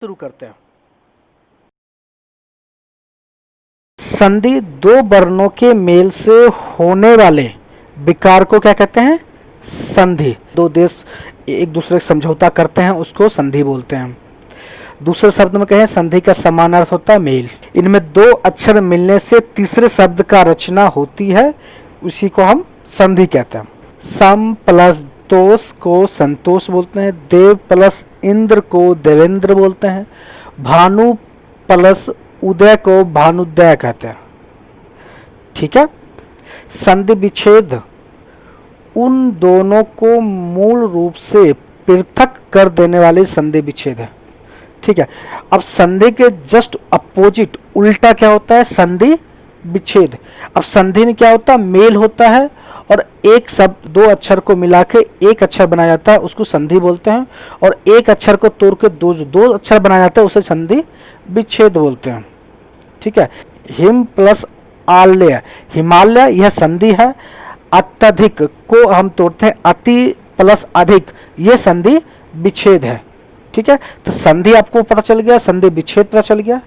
शुरू करते हैं। संधि दो वर्णों के मेल से होने वाले विकार को क्या कहते हैं? संधि। दो देश एक दूसरे से समझौता करते हैं, उसको संधि बोलते हैं। दूसरे शब्द में कहें, संधि का समान अर्थ होता है मेल। इनमें दो अक्षर मिलने से तीसरे शब्द का रचना होती है, उसी को हम संधि कहते हैं। सम प्लस तोष को संतोष बोलते हैं। देव प्लस इंद्र को देवेंद्र बोलते हैं। भानु प्लस उदय को भानुदय कहते हैं। ठीक है। संधि विच्छेद उन दोनों को मूल रूप से पृथक कर देने वाली संधि विच्छेद है। ठीक है। अब संधि के जस्ट अपोजिट उल्टा क्या होता है? संधि विच्छेद। अब संधि में क्या होता है? मेल होता है और एक शब्द दो अक्षर को मिला के एक अक्षर बनाया जाता है, उसको संधि बोलते हैं। और एक अक्षर को तोड़ के दो अक्षर बनाया जाता है, उसे संधि विच्छेद बोलते हैं। ठीक है। हिम प्लस आलय, हिमालय, यह संधि है। अत्यधिक को हम तोड़ते हैं अति प्लस अधिक, यह संधि विच्छेद है। ठीक है। तो संधि आपको पता चल गया, संधि विच्छेद पता चल गया।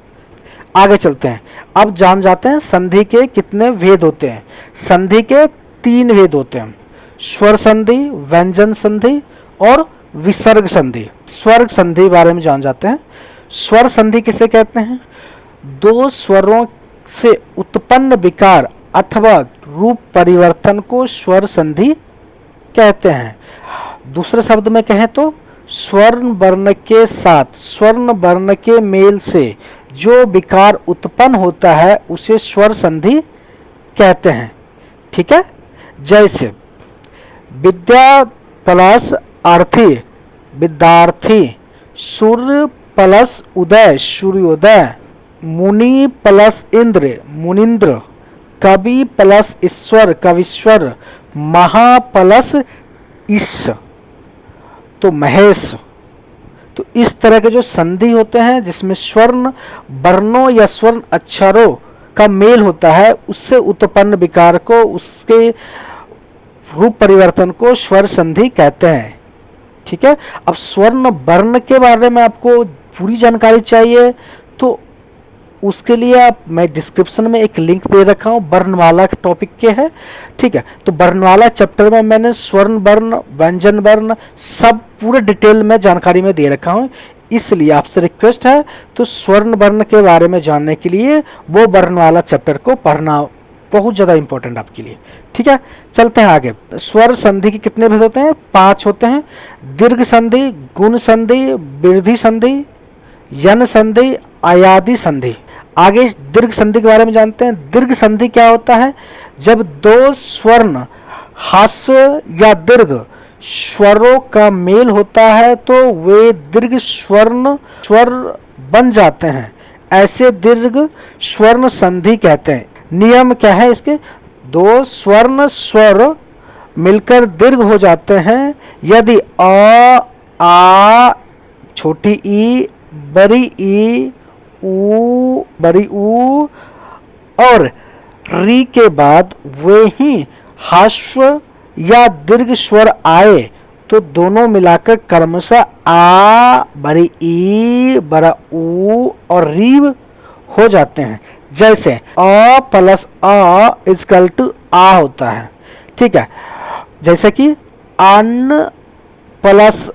आगे चलते हैं। अब जान जाते हैं संधि के कितने भेद होते हैं। संधि के तीन भेद होते हैं, स्वर संधि, व्यंजन संधि और विसर्ग संधि। स्वर संधि बारे में जान जाते हैं। स्वर संधि किसे कहते हैं? दो स्वरों से उत्पन्न विकार अथवा रूप परिवर्तन को स्वर संधि कहते हैं। दूसरे शब्द में कहें तो स्वर्ण वर्ण के साथ स्वर्ण वर्ण के मेल से जो विकार उत्पन्न होता है उसे स्वर संधि कहते हैं। ठीक है। जैसे विद्या प्लस अर्थी विद्यार्थी, सूर्य प्लस उदय सूर्योदय, मुनि प्लस इंद्र मुनिंद्र, कवि प्लस ईश्वर कवीश्वर, महा प्लस ईश तो महेश। तो इस तरह के जो संधि होते हैं जिसमें स्वर्ण वर्णों या स्वर्ण अक्षरों का मेल होता है, उससे उत्पन्न विकार को, उसके रूप परिवर्तन को स्वर संधि कहते हैं। ठीक है। अब स्वर्ण वर्ण के बारे में आपको पूरी जानकारी चाहिए तो उसके लिए मैं डिस्क्रिप्शन में एक लिंक दे रखा हूँ, वर्णमाला के टॉपिक के है। ठीक है। तो वर्णमाला चैप्टर में मैंने स्वर्ण वर्ण, व्यंजन वर्ण सब पूरे डिटेल में जानकारी में दे रखा हूँ, इसलिए आपसे रिक्वेस्ट है तो स्वर्ण वर्ण के बारे में जानने के लिए वो वर्णमाला चैप्टर को पढ़ना बहुत ज़्यादा इंपॉर्टेंट आपके लिए। ठीक है। चलते हैं आगे। स्वर संधि के कितने भेद होते हैं? 5 होते हैं। दीर्घ संधि, गुण संधि, वृद्धि संधि, यन संधि, आयादी संधि। आगे दीर्घ संधि के बारे में जानते हैं। दीर्घ संधि क्या होता है? जब दो स्वर्ण ह्रस्व या दीर्घ स्वरों का मेल होता है तो वे दीर्घ स्वर बन जाते हैं, ऐसे दीर्घ स्वर्ण संधि कहते हैं। नियम क्या है इसके? दो स्वर्ण स्वर मिलकर दीर्घ हो जाते हैं यदि आ छोटी ई, बड़ी ई, ऊ बड़ी ऊ और री के बाद वे ही ह्रस्व या दीर्घ स्वर आए तो दोनों मिलाकर क्रमशः आ, बड़ी ई, बड़ा ऊ और री हो जाते हैं। जैसे अ प्लस अ इजकल टू आ होता है। ठीक है। जैसे कि अन्न प्लस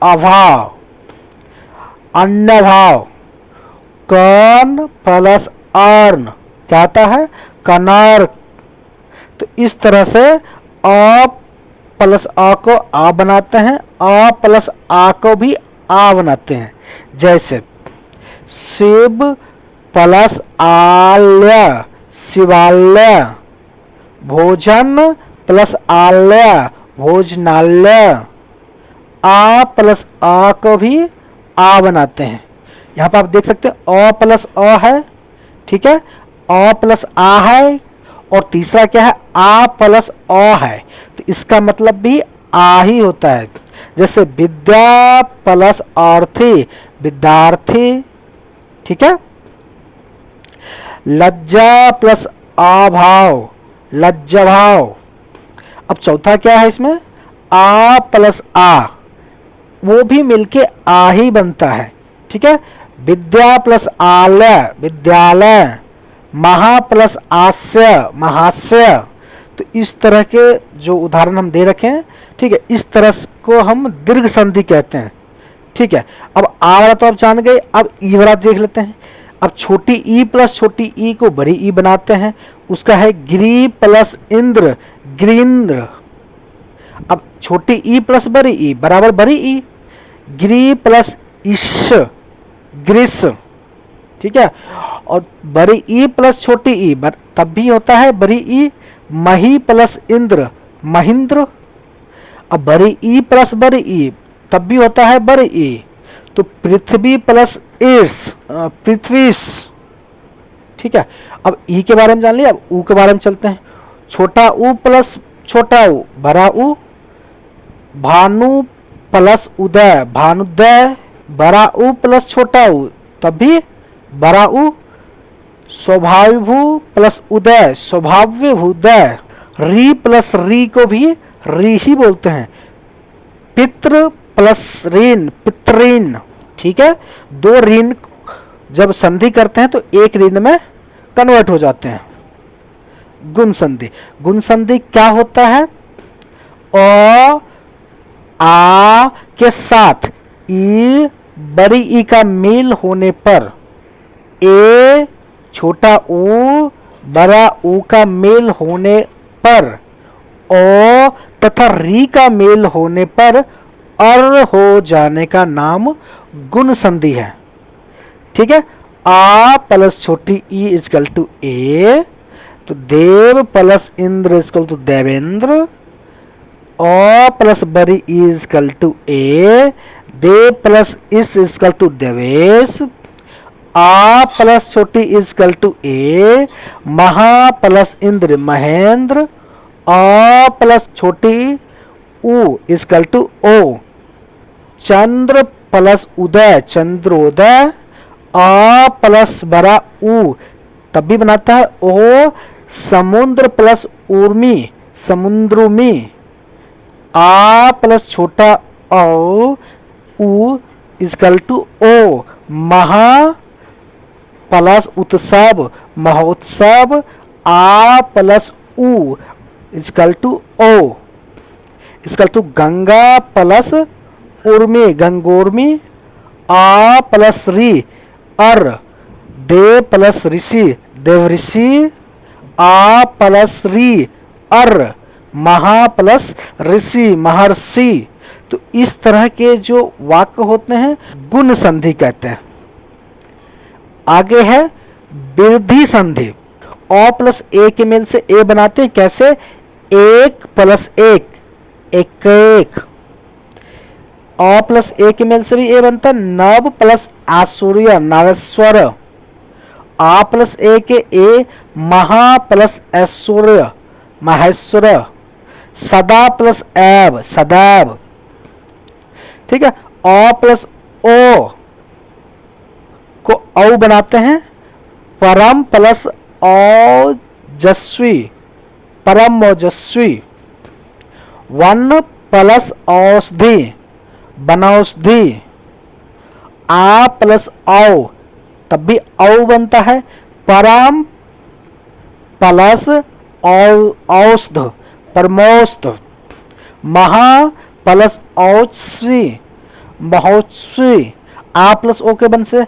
अभाव अन्नभाव, कर्ण प्लस अर्ण क्या आता है? कनार। तो इस तरह से अ प्लस आ को आ बनाते हैं, आ प्लस आ को भी आ बनाते हैं। जैसे शिव प्लस आल्य शिवालय, भोजन प्लस आल्य भोजनालय, आ प्लस आ को भी आ बनाते हैं। यहाँ पर आप देख सकते हैं अ प्लस अ है। ठीक है। अ प्लस आ है और तीसरा क्या है? आ प्लस अ है, तो इसका मतलब भी आ ही होता है। जैसे विद्या प्लस अर्थी विद्यार्थी। ठीक है। लज्जा प्लस अभाव लज्जाभाव। अब चौथा क्या है इसमें? आ प्लस आ, वो भी मिलके आ ही बनता है। ठीक है। विद्या प्लस आलय विद्यालय, महा प्लस आस्य महास्य। तो इस तरह के जो उदाहरण हम दे रखे हैं, ठीक है, इस तरह को हम दीर्घ संधि कहते हैं। ठीक है, अब आ वाला तो आप जान गए, अब ई वाला देख लेते हैं। अब छोटी ई प्लस छोटी ई को बड़ी ई बनाते हैं, उसका है गिरी प्लस इंद्र गिरीन्द्र। अब छोटी ई प्लस बड़ी ई बराबर बड़ी ई, गिरी प्लस ईश ग्रीस। ठीक है, और बड़ी ई प्लस छोटी ई तब भी होता है बड़ी ई, मही प्लस इंद्र महेंद्र। अब बड़ी ई प्लस बड़ी ई तब भी होता है बड़ी ई, तो पृथ्वी प्लस ईर्ष पृथ्वीस। ठीक है, अब ई के बारे में जान लिया, अब ऊ के बारे में चलते हैं। छोटा ऊ प्लस छोटा ऊ बड़ा ऊ, भानु प्लस उदय भानुदय, बड़ा ऊ प्लस छोटा ऊ तब भी बड़ा ऊ, स्वभावभू प्लस उदय स्वभाव्यभूदय, री प्लस री को भी री ही बोलते हैं, पितृ प्लस ऋण पितृन। ठीक है, दो ऋण जब संधि करते हैं तो एक ऋण में कन्वर्ट हो जाते हैं। गुण संधि, गुण संधि क्या होता है? अ आ के साथ ई बड़ी ई का मेल होने पर, ए छोटा ऊ बड़ा ऊ का मेल होने पर, ओ तथा री का मेल होने पर अर हो जाने का नाम गुण संधि है। ठीक है, आ प्लस छोटी ई इजकल टू ए, तो देव प्लस इंद्र इजकल टू देवेंद्र, ओ प्लस बड़ी ई इजकल टू ए, देव प्लस इस इजकल टू देवेश, आ प्लस छोटी इजकल टू ए, महा प्लस इंद्र महेंद्र, आ प्लस छोटी ऊ इजकल टू ओ, चंद्र प्लस उदय चंद्रोदय, आ प्लस बड़ा ऊ तब भी बनाता है ओ, समुद्र प्लस उर्मी समुद्रुमी, आ प्लस छोटा औ ऊ इजकल टू ओ, महा प्लस उत्सव महोत्सव, आ प्लस ऊ इजकल टू ओ, इजकल टू गंगा प्लस उर्मी गंगोर्मी, आ प्लस री अर, देव प्लस ऋषि देवऋषि, आ प्लस री अर, महा प्लस ऋषि महर्षि। तो इस तरह के जो वाक्य होते हैं गुण संधि कहते हैं। आगे है वृद्धि संधि। अ प्लस ए के मेल से ए बनाते हैं, कैसे? एक प्लस एक एक एक। अ प्लस ए के मेल से भी ए बनता है, नव प्लस आसूर्य नागेश्वर, आ प्लस ए के ए, महा प्लस ऐश्वर्य महेश्वर, सदा प्लस एव सदैव। ठीक है, अ प्लस ओ को औ बनाते हैं, परम प्लस ओजस्वी परम ओजस्वी, वन प्लस औषधि बनौषधि, आ प्लस औ तब भी औ बनता है, परम प्लस औषध परमौषध, महा प्लस औषधि महोत्सवी, आ प्लस ओ के बन से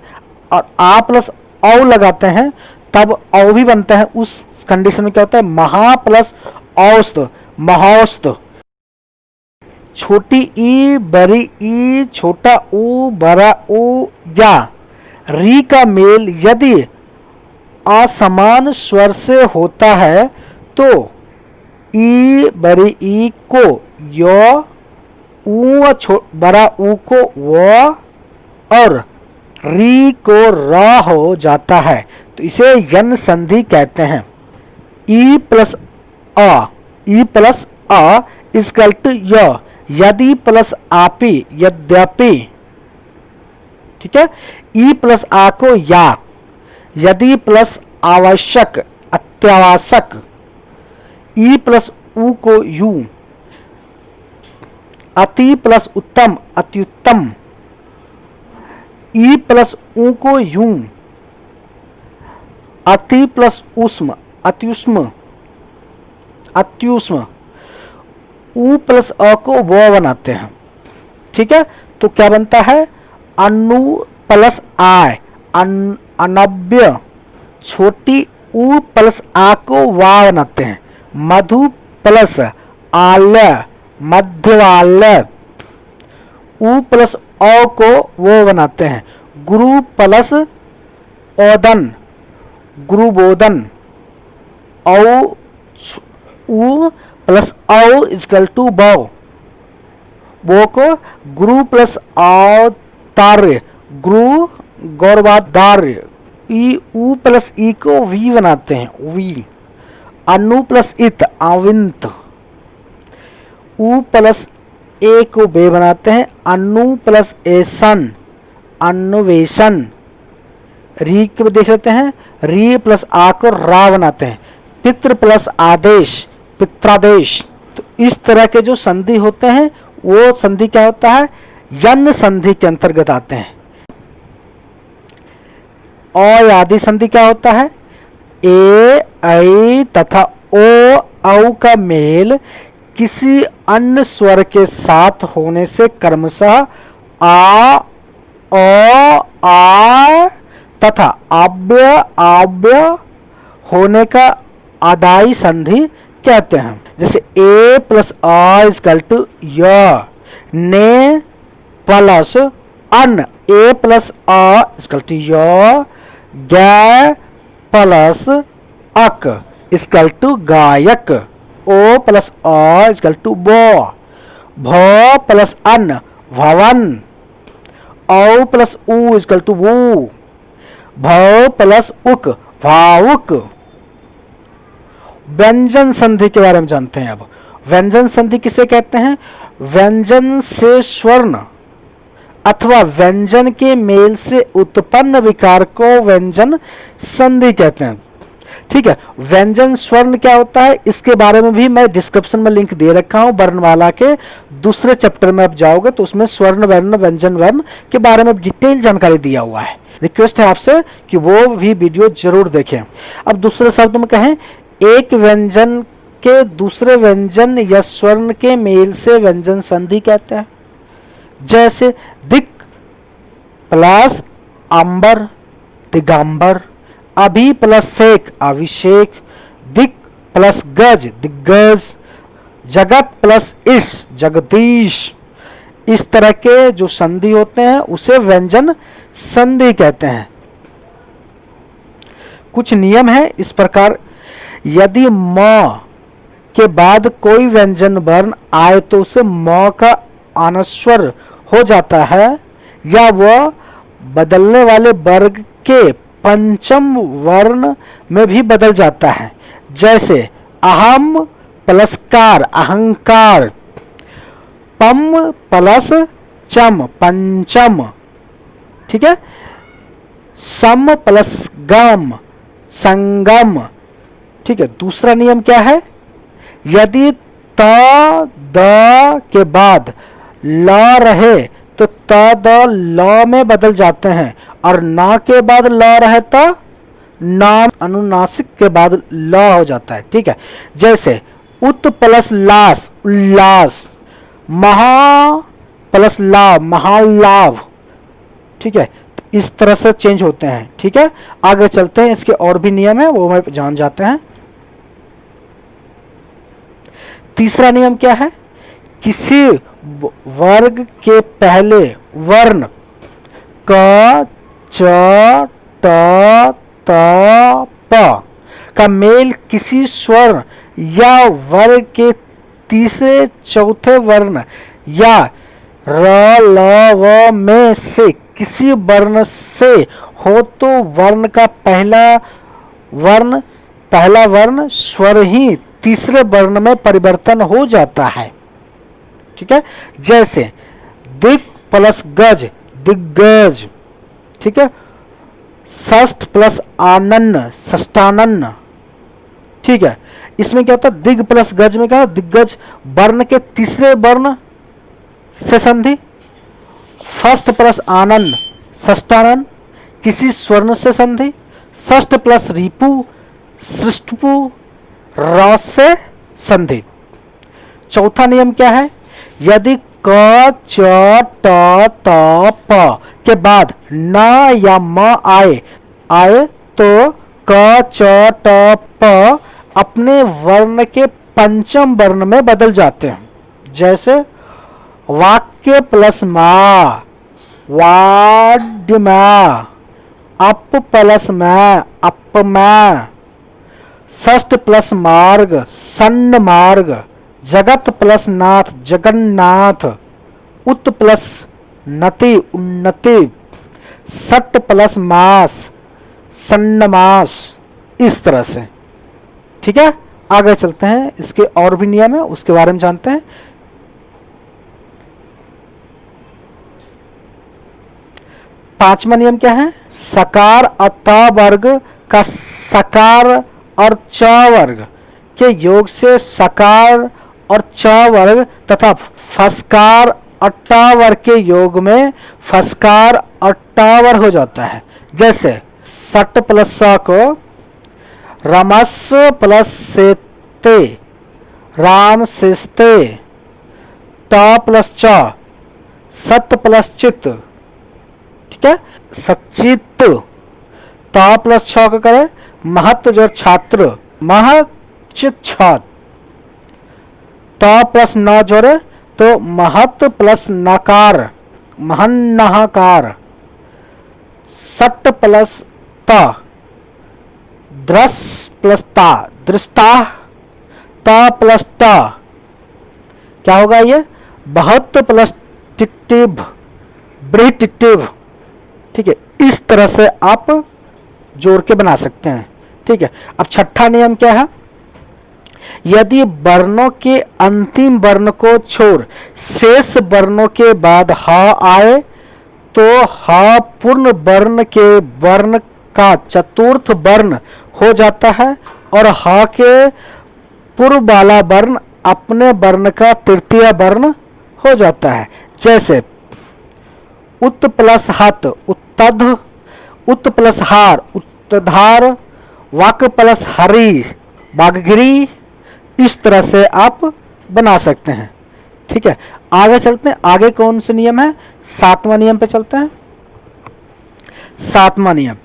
और आ प्लस औ लगाते हैं तब औ भी बनता है। उस कंडीशन में क्या होता है? महा प्लस औषध महोत्सव। छोटी ई बड़ी ई छोटा ऊ बड़ा ऊ या री का मेल यदि असमान स्वर से होता है तो ई बड़ी ई को य, ऊ बड़ा ऊ को व और री को र हो जाता है, तो इसे यन संधि कहते हैं। ई प्लस अ इजकल टू य, यदि प्लस आपी यद्यपि। ठीक है, ई प्लस आ को या, यदि प्लस आवश्यक अत्यावश्यक, ई प्लस ऊ को यू, अति प्लस उत्तम अत्युत्तम, ई प्लस ऊ को यूं, अति प्लस उष्म, अत्युष्म, अत्युष्म, ऊ प्लस अ को व बनाते हैं। ठीक है, तो क्या बनता है? अनु प्लस आय, अनव्य, छोटी ऊ प्लस आ को वा बनाते हैं। मधु प्लस आल्य, मध्यवाल्य, ऊ प्लस औ को वो बनाते हैं। गुरु प्लस ओदन, गुरुबोधन, औ ऊ प्लस औ इजकल टू बौ, वो को गुरु प्लस औतार्य, गुरु गौरवादार्य, ई ऊ प्लस ई को वी बनाते हैं, वी। अनु प्लस इत, आविंत, ऊ प्लस ए को बे बनाते हैं। अनु प्लस एसन, अन्वेषण। री को देख लेते हैं, री प्लस आ को रा बनाते हैं। पितृ प्लस आदेश, पित्रादेश। तो इस तरह के जो संधि होते हैं वो संधि क्या होता है? यन संधि के अंतर्गत आते हैं। और आदि संधि क्या होता है? ए, ऐ तथा ओ, औ का मेल किसी अन्य स्वर के साथ होने से क्रमशः आ, ओ, आ तथा आव्य, आव्य होने का आदाई संधि कहते हैं। जैसे ए प्लस आ इजकल टू य, ने प्लस अन, ए प्लस आ इजकल टू य, ग प्लस अक इजकल टू गायक, ओ प्लस आ इजकल टू बो, भ प्लस अन भवन, औ प्लस उ इजकल टू वो, भ प्लस उक भावुक। व्यंजन संधि के बारे में जानते हैं। अब व्यंजन संधि किसे कहते हैं? व्यंजन से स्वर्ण अथवा व्यंजन के मेल से उत्पन्न विकार को व्यंजन संधि कहते हैं। ठीक है, व्यंजन स्वर्ण क्या होता है इसके बारे में भी मैं डिस्क्रिप्शन में लिंक दे रखा हूं। वर्णमाला के दूसरे चैप्टर में आप जाओगे तो उसमें स्वर्ण वर्ण व्यंजन वर्ण के बारे में डिटेल जानकारी दिया हुआ है। रिक्वेस्ट है आपसे कि वो भी वीडियो जरूर देखें। अब दूसरे शब्द में कहें, एक व्यंजन के दूसरे व्यंजन या स्वर्ण के मेल से व्यंजन संधि कहते हैं। जैसे दिक प्लस अंबर, दिगंबर, अभि प्लस शेख, अभिषेक, दिक प्लस गज, दिग्गज, जगत प्लस इस, जगदीश। इस तरह के जो संधि होते हैं उसे व्यंजन संधि कहते हैं। कुछ नियम है इस प्रकार, यदि म के बाद कोई व्यंजन वर्ण आए तो उसे म का अनस्वर हो जाता है या वह बदलने वाले वर्ग के पंचम वर्ण में भी बदल जाता है। जैसे अहम प्लस कार, अहंकार, पम प्लस चम, पंचम। ठीक है, सम प्लस गम, संगम। ठीक है, दूसरा नियम क्या है? यदि त द के बाद ल रहे तो त द ल में बदल जाते हैं और ना के बाद ल रहे तो नाम अनुनासिक के बाद ल हो जाता है। ठीक है, जैसे उत प्लस लास, उल्लास, महा प्लस लाभ, महालाभ। ठीक है, इस तरह से चेंज होते हैं। ठीक है, आगे चलते हैं, इसके और भी नियम है वो हमें जान जाते हैं। तीसरा नियम क्या है? किसी वर्ग के पहले वर्ण क, च, ट, त, प का मेल किसी स्वर या वर्ग के तीसरे चौथे वर्ण या र, ल, व में से किसी वर्ण से हो तो वर्ण का पहला वर्ण स्वर ही तीसरे वर्ण में परिवर्तन हो जाता है। ठीक है, जैसे दिक प्लस गज, दिग्गज। ठीक है, षष्ठ प्लस आनन्न, षष्ठानन्न। ठीक है, इसमें क्या होता है? दिग प्लस गज में क्या है? दिग्गज वर्ण के तीसरे वर्ण से संधि। षष्ठ प्लस आनंद, षष्ठानन, किसी स्वर्ण से संधि, षष्ठ प्लस रिपु, सृष्टपु, र से संधि। चौथा नियम क्या है? यदि क, च, ट, त, प के बाद न या म आए तो क, च, ट, प अपने वर्ण के पंचम वर्ण में बदल जाते हैं। जैसे वाक्य प्लस मा, वाड्यमा, अप प्लस मैं, अपमा, षष्ठ प्लस मार्ग, सन्न मार्ग, जगत प्लस नाथ, जगन्नाथ, उत प्लस नति, उन्नति, सट प्लस मास, सन्नमास। इस तरह से, ठीक है। आगे चलते हैं, इसके और भी नियम है, उसके बारे में जानते हैं। पांचवा नियम क्या है? सकार अत वर्ग का सकार और च वर्ग के योग से सकार और च वर्ग तथा फसकार अट्टा वर्ग के योग में फसकार अट्टावर हो जाता है। जैसे सट प्लस स को रमस प्लस सेते, राम सिस्ते, ट प्लस च, सत प्लस चित, ठीक है, सचित। ता प्लस छ को करें महत्व जो छात्र, महचित छात्र। ता प्लस न जोड़े तो महत्व प्लस नकार, महन्नहकार। सट प्लस ता, द्रस प्लस ता, दृष्टा। ता प्लस ता क्या होगा? ये बहुत प्लस टिक्टिव, ब्रिटिव, ठीक है। इस तरह से आप जोड़ के बना सकते हैं, ठीक है। अब छठा नियम क्या है? यदि वर्णों के अंतिम वर्ण को छोड़ शेष वर्णों के बाद ह आए तो ह पूर्ण वर्ण के वर्ण का चतुर्थ वर्ण हो जाता है और ह के पूर्व वाला वर्ण अपने वर्ण का तृतीय वर्ण हो जाता है। जैसे उत प्लस हत, उत्तध, उत प्लस हार, उत्तधार, वाक प्लस हरी, बाघगिरी। इस तरह से आप बना सकते हैं, ठीक है। आगे चलते हैं, आगे कौन से नियम है? सातवां नियम पे चलते हैं। सातवां नियम,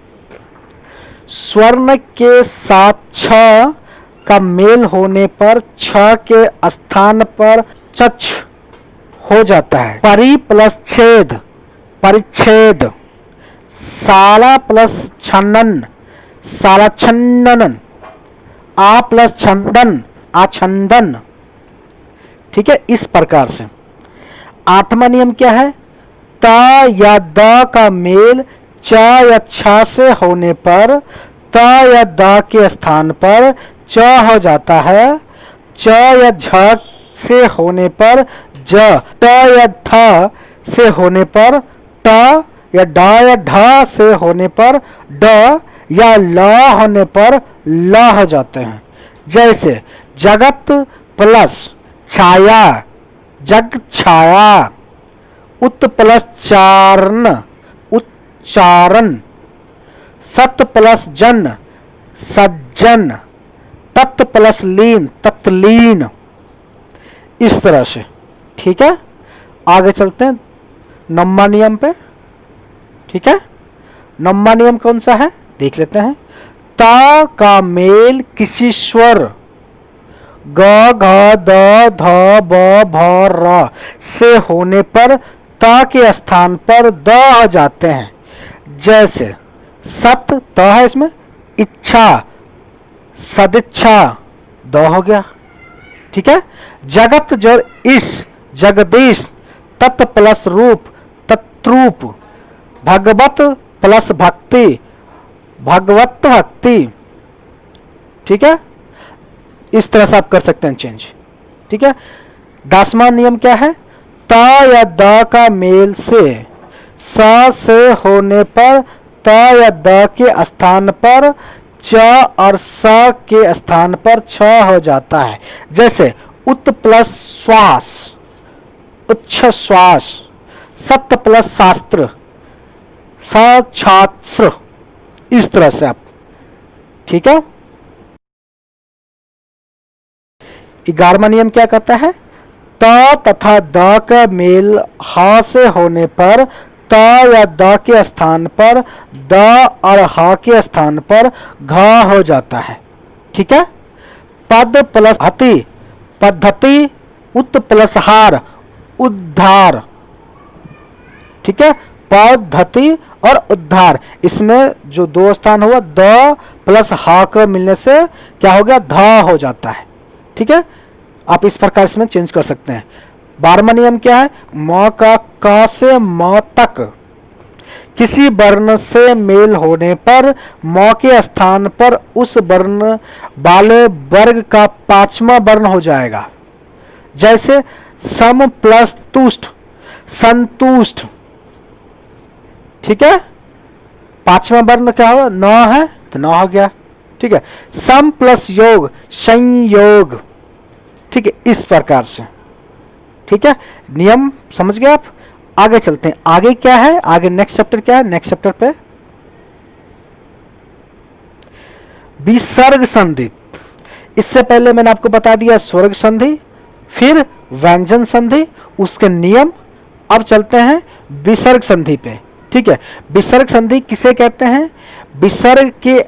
स्वर्ण के साथ छ का मेल होने पर छ के स्थान पर चच हो जाता है। परि प्लस छेद, परिच्छेद। साला प्लस छन्नन, साला छन्नन। आ प्लस छंदन, आछंदन, ठीक है। इस प्रकार से आठवां नियम क्या है? ता या द का मेल च या छ से होने पर ता या द के स्थान पर च हो जाता है। च या झ से होने पर ज, ट या ठ से होने पर ट, या ड या ढ से होने पर ड, या ल होने पर ल हो जाते हैं। जैसे जगत प्लस छाया, जग छाया। उत प्लस चारण, उच्चारण। सत प्लस जन, सज्जन। तत् प्लस लीन, तत्लीन। इस तरह से, ठीक है। आगे चलते हैं नौवां नियम पे, ठीक है। नौवां नियम कौन सा है देख लेते हैं। ता का मेल किसी स्वर ग, घ, द, ध, ब, भ, र से होने पर ता के स्थान पर द आ जाते हैं। जैसे सत, त है इसमें, इच्छा, सदिच्छा, द हो गया, ठीक है। जगत जो इस, जगदीश। तत् प्लस रूप, तत्रूप। भगवत प्लस भक्ति, भगवत भक्ति, ठीक है। इस तरह से आप कर सकते हैं चेंज, ठीक है। 10वां नियम क्या है? ता या द का मेल से स से होने पर त या द के स्थान पर च और स के स्थान पर छ हो जाता है। जैसे उत प्लस श्वास, उच्छ श्वास। सत्य प्लस शास्त्र, छात्र, इस तरह से आप, ठीक है। 11वां नियम क्या कहता है? त तथा द का मेल ह से होने पर त या द के स्थान पर द और ह के स्थान पर घ हो जाता है, ठीक है। पद प्लस हति, पद्धति, उत प्लस हार, उद्धार, ठीक है। पद्धति और उद्धार, इसमें जो दो स्थान हुआ द प्लस ह का मिलने से क्या हो गया? ध हो जाता है, ठीक है। आप इस प्रकार इसमें चेंज कर सकते हैं। 12वां नियम क्या है? म का क से म तक किसी वर्ण से मेल होने पर म के स्थान पर उस वर्ण वाले वर्ग का 5वां वर्ण हो जाएगा। जैसे सम प्लस तुष्ट, संतुष्ट, ठीक है। 5वां वर्ण क्या हो? न है तो न हो गया, ठीक है। सम प्लस योग, संयोग, ठीक है, इस प्रकार से, ठीक है। नियम समझ गए आप? आगे चलते हैं। आगे क्या है? आगे नेक्स्ट चैप्टर क्या है? नेक्स्ट चैप्टर पे विसर्ग संधि। इससे पहले मैंने आपको बता दिया स्वर्ग संधि, फिर व्यंजन संधि, उसके नियम। अब चलते हैं विसर्ग संधि पे, ठीक है। विसर्ग संधि किसे कहते हैं? विसर्ग के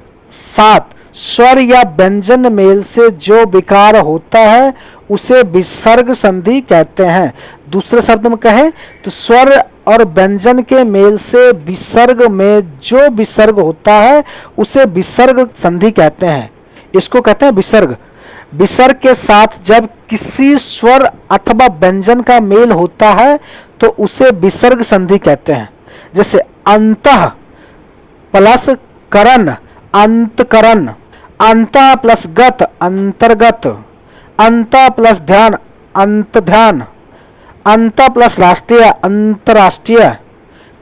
साथ स्वर या व्यंजन मेल से जो विकार होता है उसे विसर्ग संधि कहते हैं। दूसरे शब्द में कहें तो स्वर और व्यंजन के मेल से विसर्ग में जो विसर्ग होता है उसे विसर्ग संधि कहते हैं। इसको कहते हैं विसर्ग। विसर्ग के साथ जब किसी स्वर अथवा व्यंजन का मेल होता है तो उसे विसर्ग संधि कहते हैं। जैसे अंतः प्लस करण, अंतकरण, अंतः प्लस गत, अंतर्गत, अंतः प्लस ध्यान, अंत ध्यान, अंतः प्लस राष्ट्रीय, अंतरराष्ट्रीय,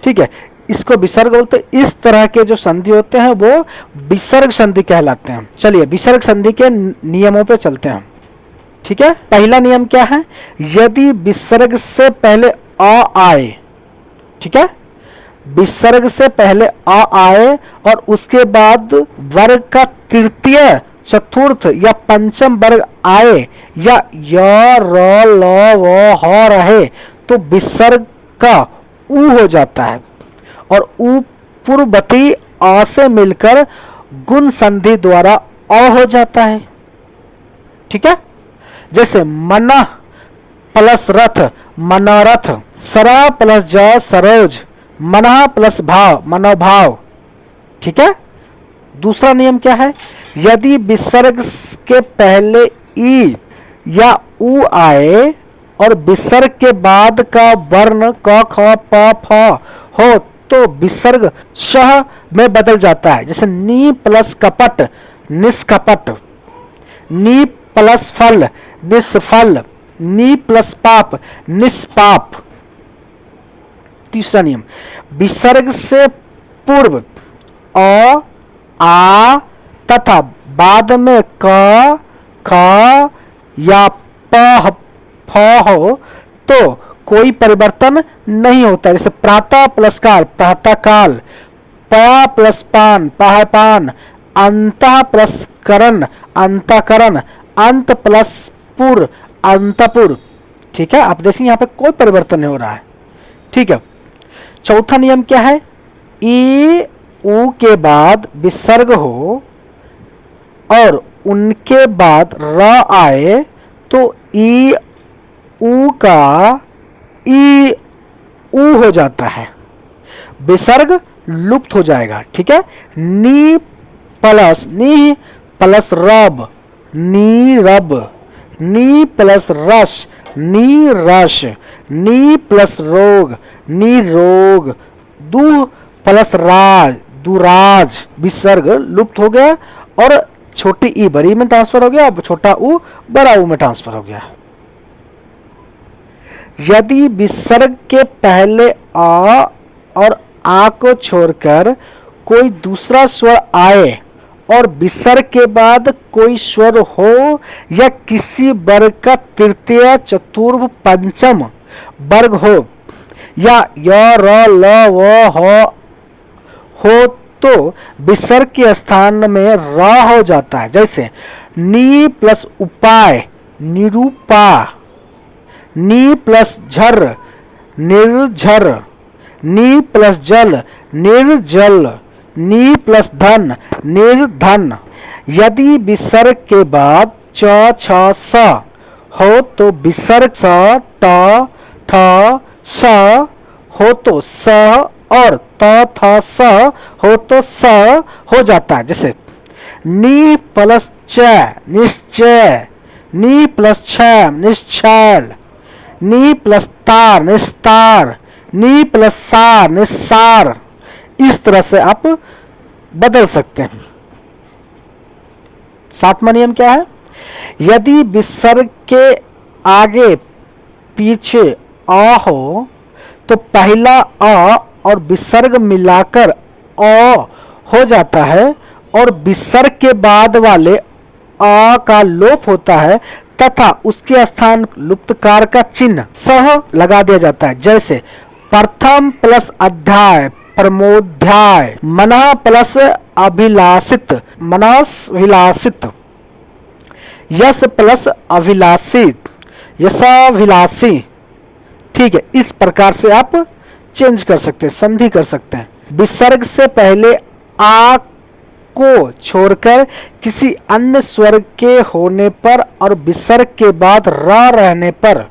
ठीक है। इसको विसर्ग बोलते हैं। इस तरह के जो संधि होते हैं वो विसर्ग संधि कहलाते हैं। चलिए विसर्ग संधि के नियमों पे चलते हैं, ठीक है। पहला नियम क्या है? यदि विसर्ग से पहले अ आए, ठीक है, विसर्ग से पहले अ आए और उसके बाद वर्ग का तृतीय, चतुर्थ या पंचम वर्ग आए या य, र, ल, व, ह रहे तो विसर्ग का उ हो जाता है और उ पूर्ववर्ती अ से मिलकर गुण संधि द्वारा अ हो जाता है, ठीक है। जैसे मन प्लस रथ, मनोरथ, सरा प्लस ज, सरोज, मना प्लस भाव, मनोभाव, ठीक है। दूसरा नियम क्या है? यदि विसर्ग के पहले ई या उ आए और विसर्ग के बाद का वर्ण क, ख, प, फ हो तो विसर्ग शह में बदल जाता है। जैसे नी प्लस कपट, निष्कपट, नी प्लस फल, निष्फल, नी प्लस पाप, निष्पाप। तीसरा नियम, विसर्ग से पूर्व अ, आ तथा बाद में क, ख या प, फ हो तो कोई परिवर्तन नहीं होता। जैसे प्रातः प्लस काल, प्रातः काल, पया प्लस पान, पान, अंतः प्लस करण, अंतकरण, अंत प्लस पुर, अंतपुर, ठीक है। आप देखेंगे यहाँ पे कोई परिवर्तन नहीं हो रहा है, ठीक है। चौथा नियम क्या है? ई उ के बाद विसर्ग हो और उनके बाद र आए तो ई उ का ई उ हो जाता है, विसर्ग लुप्त हो जाएगा, ठीक है। नी प्लस रब, नी रब, नी प्लस रस, नी रस, नी प्लस रोग, नी रोग, दु प्लस राज, दुराज, विसर्ग लुप्त हो गया और छोटी ई बड़ी में ट्रांसफर हो गया, अब छोटा उ बड़ा उ में ट्रांसफर हो गया। यदि विसर्ग के पहले आ और आ को छोड़कर कोई दूसरा स्वर आए और विसर्ग के बाद कोई स्वर हो या किसी वर्ग का तृतीय, चतुर्थ, पंचम वर्ग हो या य, र, ल, व, ह हो तो विसर्ग के स्थान में र हो जाता है। जैसे नी प्लस उपाय निरूपा, नी प्लस झर निर्झर, नी प्लस जल निर्जल, नी प्लस धन निर्धन। यदि विसर्ग के बाद च छ स हो तो विसर्ग स ट ठ स हो तो स और त थ स हो तो स हो जाता है। जैसे नी प्लस च निश्चय, नी प्लस छ निश्चल, नी प्लस तार निस्तार, नी प्लस सार निस्सार। इस तरह से आप बदल सकते हैं। सातवां नियम क्या है? यदि विसर्ग के आगे पीछे अ हो तो पहला अ और विसर्ग मिलाकर अ हो जाता है और विसर्ग के बाद वाले अ का लोप होता है तथा उसके स्थान लुप्तकार का चिन्ह सह लगा दिया जाता है। जैसे प्रथम प्लस अध्याय प्रमोध्याय, मना प्लस अभिलाषित मनसविलासित, यश प्लस अभिलाषित यशाभिलाषी। ठीक है, इस प्रकार से आप चेंज कर सकते हैं, संधि कर सकते हैं। विसर्ग से पहले आ को छोड़कर किसी अन्य स्वर के होने पर और विसर्ग के बाद र रहने पर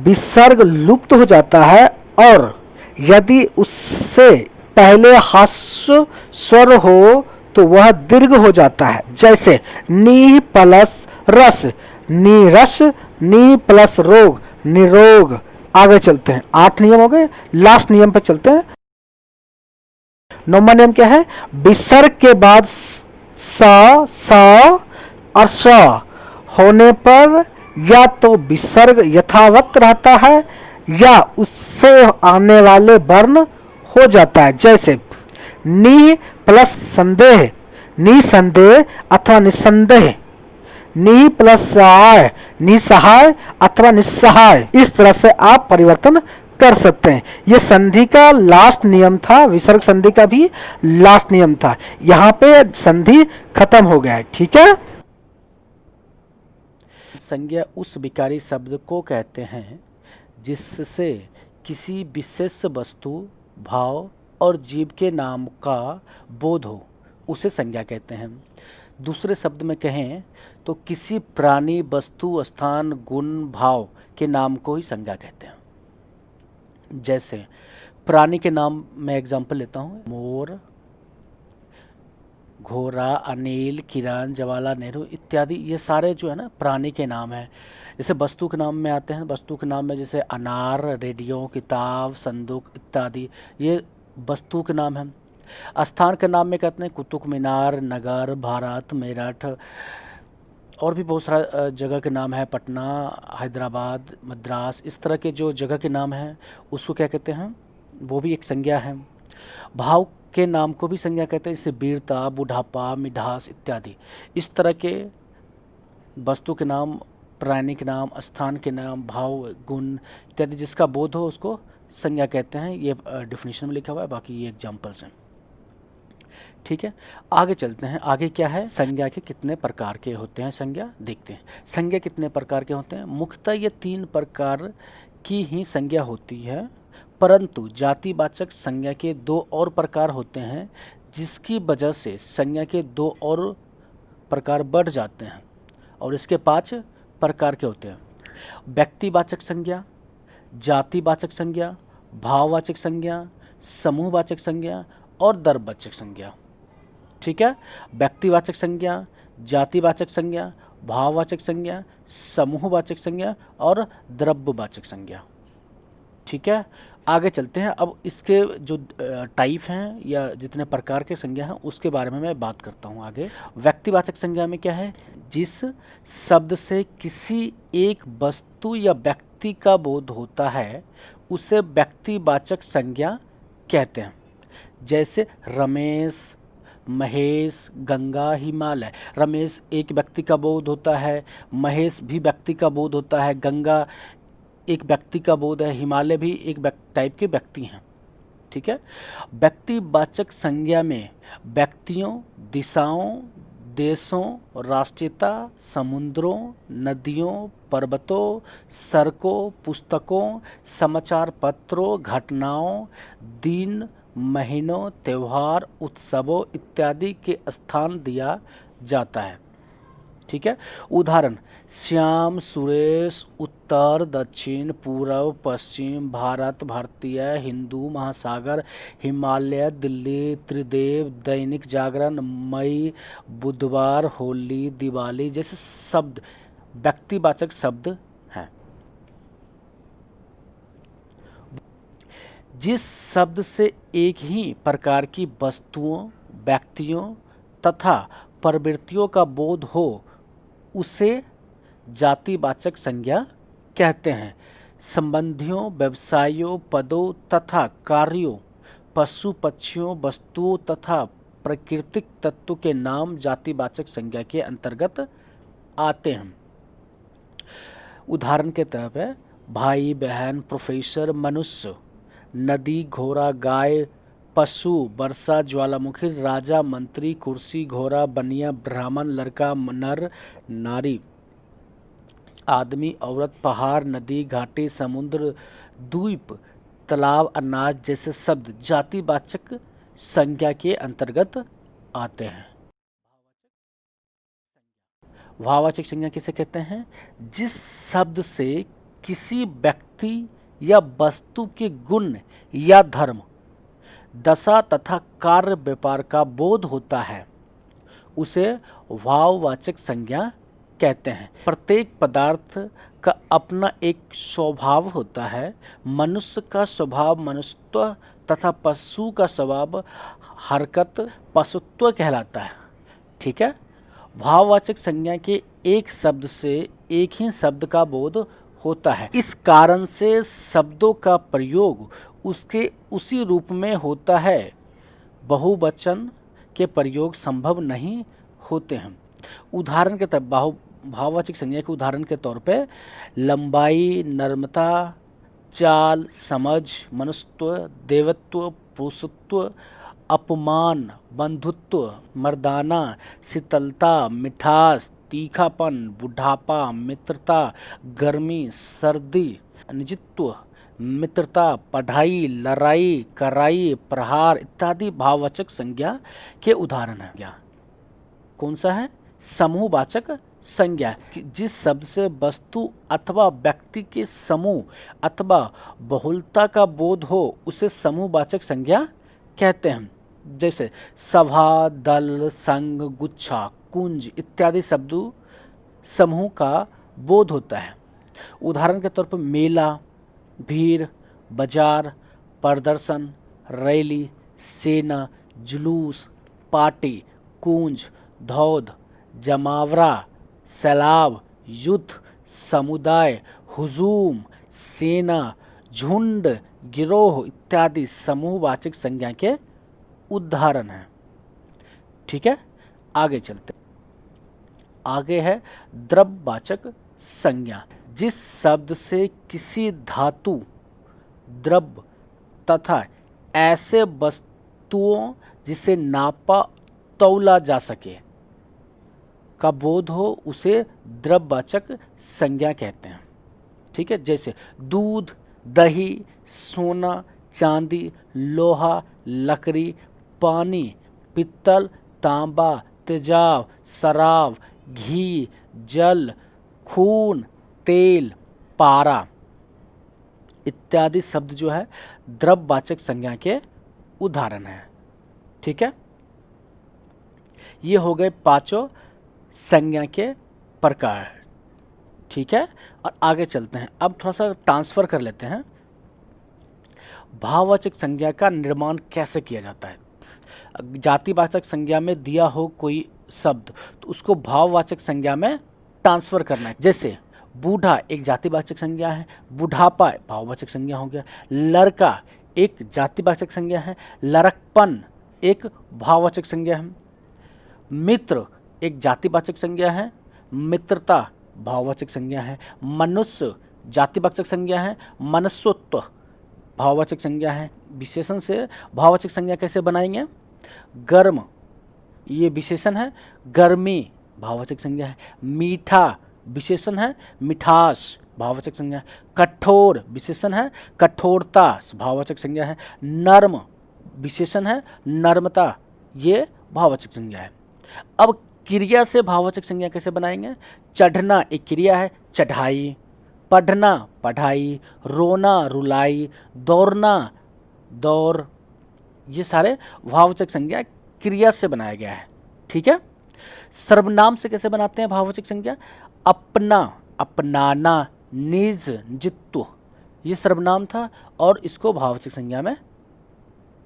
विसर्ग लुप्त हो जाता है और यदि उससे पहले ह्रस्व स्वर हो तो वह दीर्घ हो जाता है। जैसे नी प्लस रस नीरस, नी प्लस रोग निरोग। आगे चलते हैं, 8 नियम हो गए, लास्ट नियम पे चलते हैं। 9वां नियम क्या है? विसर्ग के बाद स और स होने पर या तो विसर्ग यथावत रहता है या उससे आने वाले वर्ण हो जाता है। जैसे नी प्लस संदेह निसंदेह अथवा निसंदेह, नी प्लस सहाय निसहाय अथवा निस्सहाय। इस तरह से आप परिवर्तन कर सकते हैं। यह संधि का लास्ट नियम था, विसर्ग संधि का भी लास्ट नियम था। यहाँ पे संधि खत्म हो गया है। ठीक है। संज्ञा उस विकारी शब्द को कहते हैं जिससे किसी विशेष वस्तु, भाव और जीव के नाम का बोध हो, उसे संज्ञा कहते हैं। दूसरे शब्द में कहें तो किसी प्राणी, वस्तु, स्थान, गुण, भाव के नाम को ही संज्ञा कहते हैं। जैसे प्राणी के नाम में एग्जाम्पल लेता हूँ, मोर, घोड़ा, अनिल, किरण, जवाहरलाल नेहरू इत्यादि। ये सारे जो है ना प्राणी के नाम हैं। जैसे वस्तु के नाम में आते हैं, वस्तु के नाम में जैसे अनार, रेडियो, किताब, संदूक इत्यादि, ये वस्तु के नाम हैं। स्थान के नाम में कहते हैं कुतुब मीनार, नगर, भारत, मेरठ, और भी बहुत सारा जगह के नाम है, पटना, हैदराबाद, मद्रास। इस तरह के जो जगह के नाम हैं उसको क्या कहते हैं? वो भी एक संज्ञा है। भाव के नाम को भी संज्ञा कहते हैं, जैसे वीरता, बुढ़ापा, मिठास इत्यादि। इस तरह के वस्तु के नाम, प्राणी के नाम, स्थान के नाम, भाव, गुण इत्यादि जिसका बोध हो उसको संज्ञा कहते हैं। ये डिफिनीशन में लिखा हुआ है, बाकी ये एग्जाम्पल्स हैं। ठीक है, आगे चलते हैं। आगे क्या है? संज्ञा के कितने प्रकार के होते हैं संज्ञा देखते हैं। संज्ञा कितने प्रकार के होते हैं? मुख्यतः ये 3 प्रकार की ही संज्ञा होती है, परंतु जातिवाचक संज्ञा के 2 और प्रकार होते हैं जिसकी वजह से संज्ञा के 2 और प्रकार बढ़ जाते हैं और इसके 5 प्रकार के होते हैं। व्यक्तिवाचक संज्ञा, जातिवाचक संज्ञा, भाववाचक संज्ञा, समूहवाचक संज्ञा और द्रव्यवाचक संज्ञा। ठीक है, व्यक्तिवाचक संज्ञा, जातिवाचक संज्ञा, भाववाचक संज्ञा, समूहवाचक संज्ञा और द्रव्यवाचक संज्ञा। ठीक है, आगे चलते हैं। अब इसके जो टाइप हैं या जितने प्रकार के संज्ञा हैं उसके बारे में मैं बात करता हूँ आगे। व्यक्तिवाचक संज्ञा में क्या है? जिस शब्द से किसी एक वस्तु या व्यक्ति का बोध होता है उसे व्यक्तिवाचक संज्ञा कहते हैं। जैसे रमेश, महेश, गंगा, हिमालय। रमेश एक व्यक्ति का बोध होता है, महेश भी व्यक्ति का बोध होता है, गंगा एक व्यक्ति का बोध है, हिमालय भी एक टाइप के व्यक्ति हैं। ठीक है। व्यक्तिवाचक संज्ञा में व्यक्तियों, दिशाओं, देशों, राष्ट्रीयता, समुद्रों, नदियों, पर्वतों, सड़कों, पुस्तकों, समाचार पत्रों, घटनाओं, दिन, महीनों, त्योहार, उत्सवों इत्यादि के स्थान दिया जाता है। ठीक है। उदाहरण: श्याम, सुरेश, उत्तर, दक्षिण, पूर्व, पश्चिम, भारत, भारतीय, हिंदू महासागर, हिमालय, दिल्ली, त्रिदेव, दैनिक जागरण, मई, बुधवार, होली, दिवाली जैसे शब्द व्यक्तिवाचक शब्द हैं। जिस शब्द से एक ही प्रकार की वस्तुओं, व्यक्तियों तथा प्रवृत्तियों का बोध हो उसे जातिवाचक संज्ञा कहते हैं। संबंधियों, व्यवसायों, पदों तथा कार्यों, पशु पक्षियों, वस्तुओं तथा प्राकृतिक तत्व के नाम जातिवाचक संज्ञा के अंतर्गत आते हैं। उदाहरण के तौर पर भाई, बहन, प्रोफेसर, मनुष्य, नदी, घोड़ा, गाय, पशु, वर्षा, ज्वालामुखी, राजा, मंत्री, कुर्सी, घोड़ा, बनिया, ब्राह्मण, लड़का, नर, नारी, आदमी, औरत, पहाड़, नदी, घाटी, समुद्र, द्वीप, तालाब, अनाज जैसे शब्द जातिवाचक संज्ञा के अंतर्गत आते हैं। भाववाचक संज्ञा किसे कहते हैं? जिस शब्द से किसी व्यक्ति या वस्तु के गुण या धर्म, दशा तथा कार्य व्यापार का बोध होता है उसे भाववाचक संज्ञा कहते हैं। प्रत्येक पदार्थ का अपना एक स्वभाव होता है। मनुष्य का स्वभाव मनुष्यत्व तथा पशु का स्वभाव हरकत पशुत्व कहलाता है। ठीक है। भाववाचक संज्ञा के एक शब्द से एक ही शब्द का बोध होता है। इस कारण से शब्दों का प्रयोग उसके उसी रूप में होता है। बहुवचन के प्रयोग संभव नहीं होते हैं। उदाहरण के तौर भाववाचक संज्ञा के उदाहरण के तौर पे लंबाई, नम्रता, चाल, समझ, मनुष्यत्व, देवत्व, पुरुषत्व, अपमान, बंधुत्व, मर्दाना, शीतलता, मिठास, तीखापन, बुढ़ापा, मित्रता, गर्मी, सर्दी, निजित्व, मित्रता, पढ़ाई, लड़ाई, कराई, प्रहार इत्यादि भाववाचक संज्ञा के उदाहरण हैं। कौन सा है? समूहवाचक संज्ञा। जिस शब्द से वस्तु अथवा व्यक्ति के समूह अथवा बहुलता का बोध हो उसे समूहवाचक संज्ञा कहते हैं। जैसे सभा, दल, संघ, गुच्छा, कुंज इत्यादि शब्दों समूह का बोध होता है। उदाहरण के तौर पर मेला, भीड़, बाजार, प्रदर्शन, रैली, सेना, जुलूस, पार्टी, कुंज, धौध, जमावड़ा, सैलाब, युद्ध, समुदाय, हुजूम, सेना, झुंड, गिरोह इत्यादि समूहवाचक संज्ञा के उदाहरण हैं। ठीक है। आगे चलते। आगे है द्रव्यवाचक संज्ञा। जिस शब्द से किसी धातु, द्रव्य तथा ऐसे वस्तुओं जिसे नापा तौला जा सके का बोध हो उसे द्रव्यवाचक संज्ञा कहते हैं। ठीक है। जैसे दूध, दही, सोना, चांदी, लोहा, लकड़ी, पानी, पित्तल, तांबा, तेजाब, शराब, घी, जल, खून, तेल, पारा इत्यादि शब्द जो है द्रव्यवाचक संज्ञा के उदाहरण हैं। ठीक है। ये हो गए पांचों संज्ञा के प्रकार। ठीक है। और आगे चलते हैं। अब थोड़ा सा ट्रांसफर कर लेते हैं। भाववाचक संज्ञा का निर्माण कैसे किया जाता है? जातिवाचक संज्ञा में दिया हो कोई शब्द तो उसको भाववाचक संज्ञा में ट्रांसफर करना है। जैसे बूढ़ा एक जातिवाचक संज्ञा है, बुढ़ापा भाववाचक संज्ञा हो गया, लड़का एक जातिवाचक संज्ञा है, लड़कपन एक भाववाचक संज्ञा है, मित्र एक जातिवाचक संज्ञा है, मित्रता भाववाचक संज्ञा है, मनुष्य जातिवाचक संज्ञा है, मनुष्यत्व भाववाचक संज्ञा है, विशेषण से भाववाचक संज्ञा कैसे बनाएंगे? गर्म, ये विशेषण है, गर्मी भाववाचक संज्ञा है। मीठा विशेषण है, मिठास भाववाचक संज्ञा है। कठोर विशेषण है, कठोरता भाववाचक संज्ञा है। नर्म विशेषण है, नर्मता, ये भाववाचक संज्ञा है। अब क्रिया से भाववाचक संज्ञा कैसे बनाएंगे? चढ़ना एक क्रिया है, चढ़ाई। पढ़ना पढ़ाई। रोना रुलाई। दौड़ना दौड़, ये सारे भाववाचक संज्ञा क्रिया से बनाया गया है। ठीक है। सर्वनाम से कैसे बनाते हैं भाववाचक संज्ञा? अपना, अपनाना, निज, निजित्व, ये सर्वनाम था और इसको भाववाचक संज्ञा में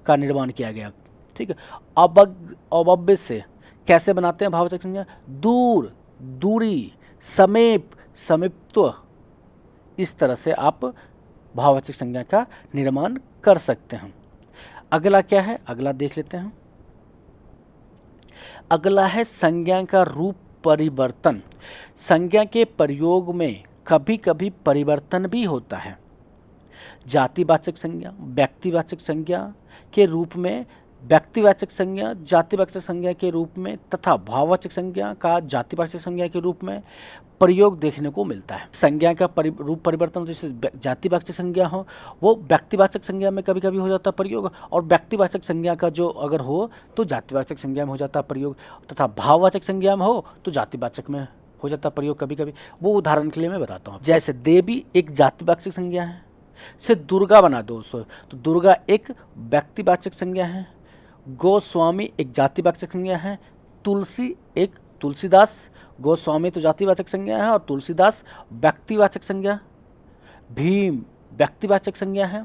का निर्माण किया गया। ठीक है। अवव्य से कैसे बनाते हैं भाववाचक संज्ञा? दूर, दूरी, समीप, समीपत्व, इस तरह से आप भाववाचक संज्ञा का निर्माण कर सकते हैं। अगला क्या है? अगला देख लेते हैं। अगला है संज्ञा का रूप परिवर्तन। संज्ञा के प्रयोग में कभी कभी परिवर्तन भी होता है। जातिवाचक संज्ञा व्यक्तिवाचक संज्ञा के रूप में, व्यक्तिवाचक संज्ञा जातिवाचक संज्ञा के रूप में तथा भाववाचक संज्ञा का जातिवाचक संज्ञा के रूप में प्रयोग देखने को मिलता है। संज्ञा का रूप परिवर्तन जैसे जातिवाचक संज्ञा हो वो व्यक्तिवाचक संज्ञा में कभी कभी हो जाता प्रयोग, और व्यक्तिवाचक संज्ञा का जो अगर हो तो जातिवाचक संज्ञा में हो जाता प्रयोग, तथा भाववाचक संज्ञा में हो तो जातिवाचक में हो जाता प्रयोग कभी कभी। वो उदाहरण के लिए मैं बताता हूँ। जैसे देवी एक जातिवाचक संज्ञा है, से दुर्गा बना दो तो दुर्गा एक व्यक्तिवाचक संज्ञा है। गोस्वामी एक जातिवाचक संज्ञा है। तुलसी एक, तुलसीदास, गोस्वामी तो जातिवाचक संज्ञा है और तुलसीदास व्यक्तिवाचक संज्ञा। भीम व्यक्तिवाचक संज्ञा है।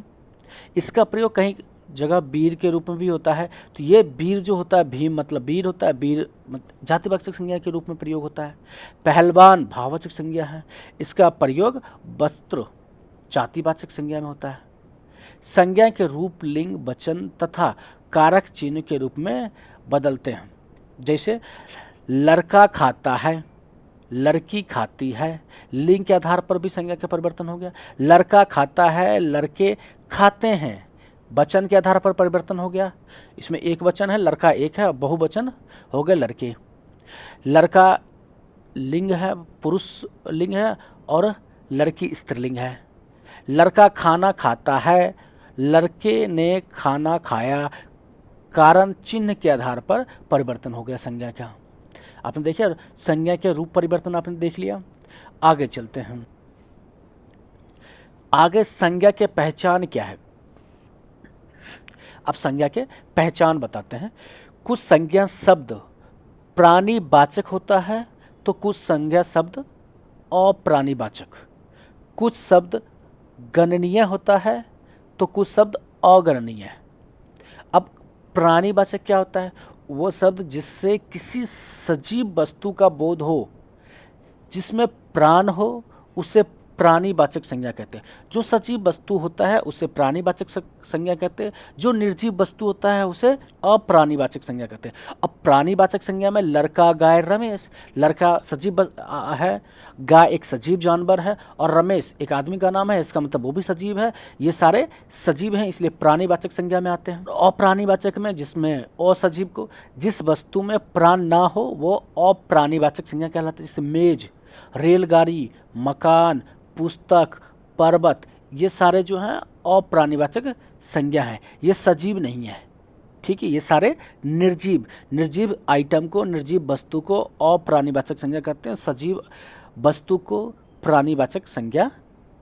इसका प्रयोग कहीं जगह वीर के रूप में भी होता है, तो ये वीर जो होता है, भीम मतलब वीर होता है, वीर जातिवाचक संज्ञा के रूप में प्रयोग होता है। पहलवान भाववाचक संज्ञा है, इसका प्रयोग वस्त्र जातिवाचक संज्ञा में होता है। संज्ञा के रूप लिंग, वचन तथा कारक चिन्ह के रूप में बदलते हैं। जैसे लड़का खाता है, लड़की खाती है, लिंग के आधार पर भी संज्ञा का परिवर्तन हो गया। लड़का खाता है, लड़के खाते हैं, वचन के आधार पर परिवर्तन हो गया। इसमें एक वचन है, लड़का एक है, बहुवचन हो गए लड़के। लड़का लिंग है, पुरुष लिंग है, और लड़की स्त्रीलिंग है। लड़का खाना खाता है, लड़के ने खाना खाया, कारण चिन्ह के आधार पर परिवर्तन हो गया संज्ञा का। आपने देखिए संज्ञा के रूप परिवर्तन आपने देख लिया। आगे चलते हैं। आगे संज्ञा के पहचान क्या है? अब संज्ञा के पहचान बताते हैं। कुछ संज्ञा शब्द प्राणीवाचक होता है तो कुछ संज्ञा शब्द अप्राणीवाचक। कुछ शब्द गणनीय होता है तो कुछ शब्द अगणनीय है। अब प्राणीवाचक क्या होता है? वो शब्द जिससे किसी सजीव वस्तु का बोध हो, जिसमें प्राण हो, उसे प्राणीवाचक संज्ञा कहते हैं। जो सजीव वस्तु होता है उसे प्राणीवाचक संज्ञा कहते हैं, जो निर्जीव वस्तु होता है उसे अप्राणीवाचक संज्ञा कहते हैं। अब प्राणीवाचक संज्ञा में लड़का, गाय, रमेश। लड़का सजीव है, गाय एक सजीव जानवर है, और रमेश एक आदमी का नाम है, इसका मतलब वो भी सजीव है। ये सारे सजीव हैं, इसलिए प्राणीवाचक संज्ञा में आते हैं। अप्राणीवाचक में जिसमें असजीव को, जिस वस्तु में प्राण ना हो वो अप्राणीवाचक संज्ञा कहलाती है। जैसे मेज, रेलगाड़ी, मकान, पुस्तक, पर्वत, ये सारे जो हैं अप्राणीवाचक संज्ञा है, ये सजीव नहीं है। ठीक है। ये सारे निर्जीव आइटम को, निर्जीव वस्तु को अप्राणीवाचक संज्ञा कहते हैं, सजीव वस्तु को प्राणीवाचक संज्ञा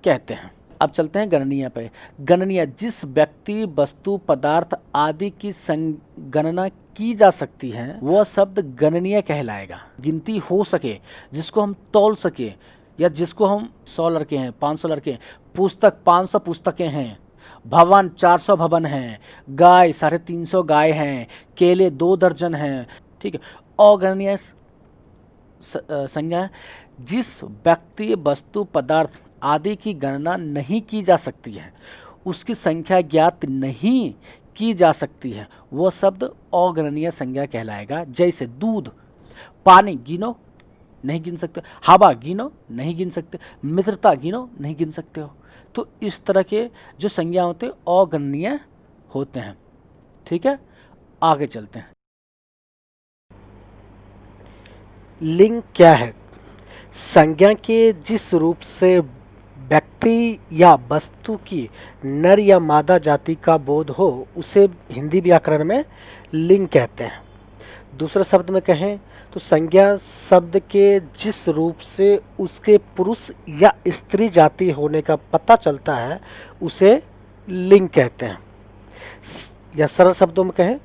कहते हैं। अब चलते हैं गणनीय पे। गणनीय जिस व्यक्ति, वस्तु, पदार्थ आदि की गणना की जा सकती है वह शब्द गणनीय कहलाएगा। गिनती हो सके, जिसको हम तौल सके, या जिसको हम 100 लड़के हैं, 500 लड़के हैं, पुस्तक 500 पुस्तकें हैं, भवन 400 भवन हैं, गाय 350 गाय हैं, केले 2 दर्जन हैं। ठीक है। अगणनीय संज्ञा जिस व्यक्ति, वस्तु, पदार्थ आदि की गणना नहीं की जा सकती है, उसकी संख्या ज्ञात नहीं की जा सकती है, वह शब्द अगणनीय संज्ञा कहलाएगा। जैसे दूध, पानी गिनो नहीं गिन सकते, हवा गिनो नहीं गिन सकते, मित्रता गिनो नहीं गिन सकते हो। तो इस तरह के जो संज्ञा होते हैं अगणनीय होते हैं। ठीक है, आगे चलते हैं। लिंग क्या है? संज्ञा के जिस रूप से व्यक्ति या वस्तु की नर या मादा जाति का बोध हो उसे हिंदी व्याकरण में लिंग कहते हैं। दूसरे शब्द में कहें तो संज्ञा शब्द के जिस रूप से उसके पुरुष या स्त्री जाति होने का पता चलता है उसे लिंग कहते हैं। या सरल शब्दों में कहें,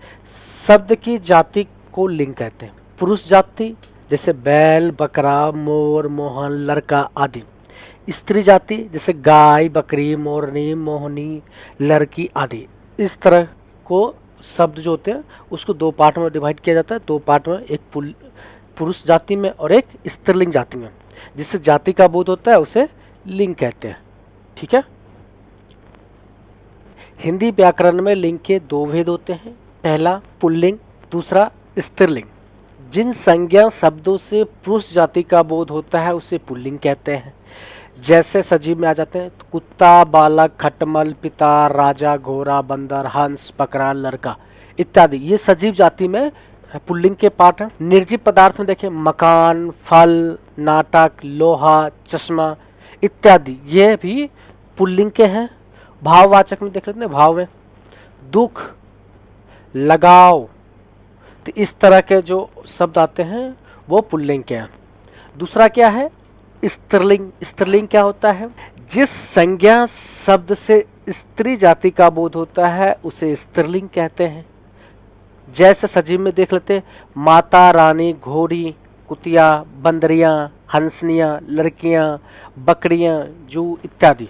शब्द की जाति को लिंग कहते हैं। पुरुष जाति जैसे बैल, बकरा, मोर, मोहन, लड़का आदि। स्त्री जाति जैसे गाय, बकरी, मोरनी, मोहनी, लड़की आदि। इस तरह को शब्द जो होते हैं उसको दो पार्ट में डिवाइड किया जाता है। दो पार्ट में, एक पुरुष जाति में और एक स्त्रीलिंग जाति में। जिससे जाति का बोध होता है उसे लिंग कहते हैं। ठीक है। हिंदी व्याकरण में लिंग के दो भेद होते हैं। पहला पुल्लिंग, दूसरा स्त्रीलिंग। जिन संज्ञा शब्दों से पुरुष जाति का बोध होता है उसे पुल्लिंग कहते हैं। जैसे सजीव में आ जाते हैं तो कुत्ता, बालक, खटमल, पिता, राजा, घोड़ा, बंदर, हंस, बकरा, लड़का इत्यादि। ये सजीव जाति में पुल्लिंग के पार्ट हैं। निर्जीव पदार्थ में देखें, मकान, फल, नाटक, लोहा, चश्मा इत्यादि, ये भी पुल्लिंग के हैं। भाववाचक में देख लेते हैं, भाव में दुख, लगाव, तो इस तरह के जो शब्द आते हैं वो पुल्लिंग के हैं। दूसरा क्या है? स्त्रीलिंग। स्त्रीलिंग क्या होता है? जिस संज्ञा शब्द से स्त्री जाति का बोध होता है उसे स्त्रीलिंग कहते हैं। जैसे सजीव में देख लेते हैं, माता, रानी, घोड़ी, कुतिया, बंदरियां, हंसनियां, लड़कियां, बकरियां, जू इत्यादि।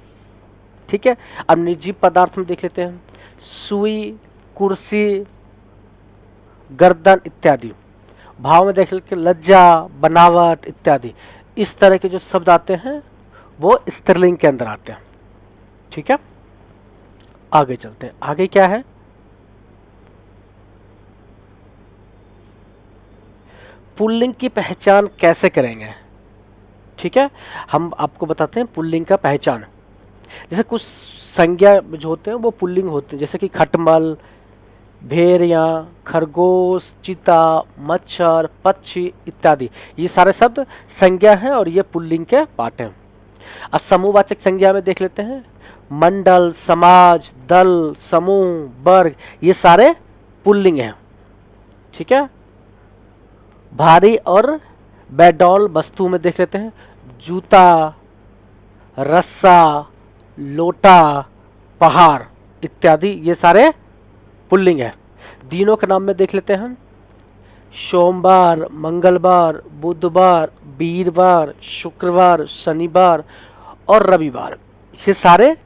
ठीक है। अब निर्जीव पदार्थ में देख लेते हैं, सुई, कुर्सी, गर्दन इत्यादि। भाव में देख लेते हैं, लज्जा, बनावट इत्यादि। इस तरह के जो शब्द आते हैं वो स्त्रीलिंग के अंदर आते हैं। ठीक है, आगे चलते हैं। आगे क्या है? पुल्लिंग की पहचान कैसे करेंगे? ठीक है, हम आपको बताते हैं पुल्लिंग का पहचान। जैसे कुछ संज्ञा जो होते हैं वो पुल्लिंग होते हैं, जैसे कि खटमल, भेड़िया, खरगोश, चीता, मच्छर, पक्षी इत्यादि। ये सारे शब्द संज्ञा हैं और ये पुल्लिंग के पार्ट हैं। अब समूहवाचक संज्ञा में देख लेते हैं, मंडल, समाज, दल, समूह, वर्ग, ये सारे पुल्लिंग हैं। ठीक है। भारी और बेडौल वस्तु में देख लेते हैं, जूता, रस्सा, लोटा, पहाड़ इत्यादि, ये सारे पुल्लिंग है। दिनों के नाम में देख लेते हैं हम, सोमवार, मंगलवार, बुधवार, वीरवार, शुक्रवार, शनिवार और रविवार, ये सारे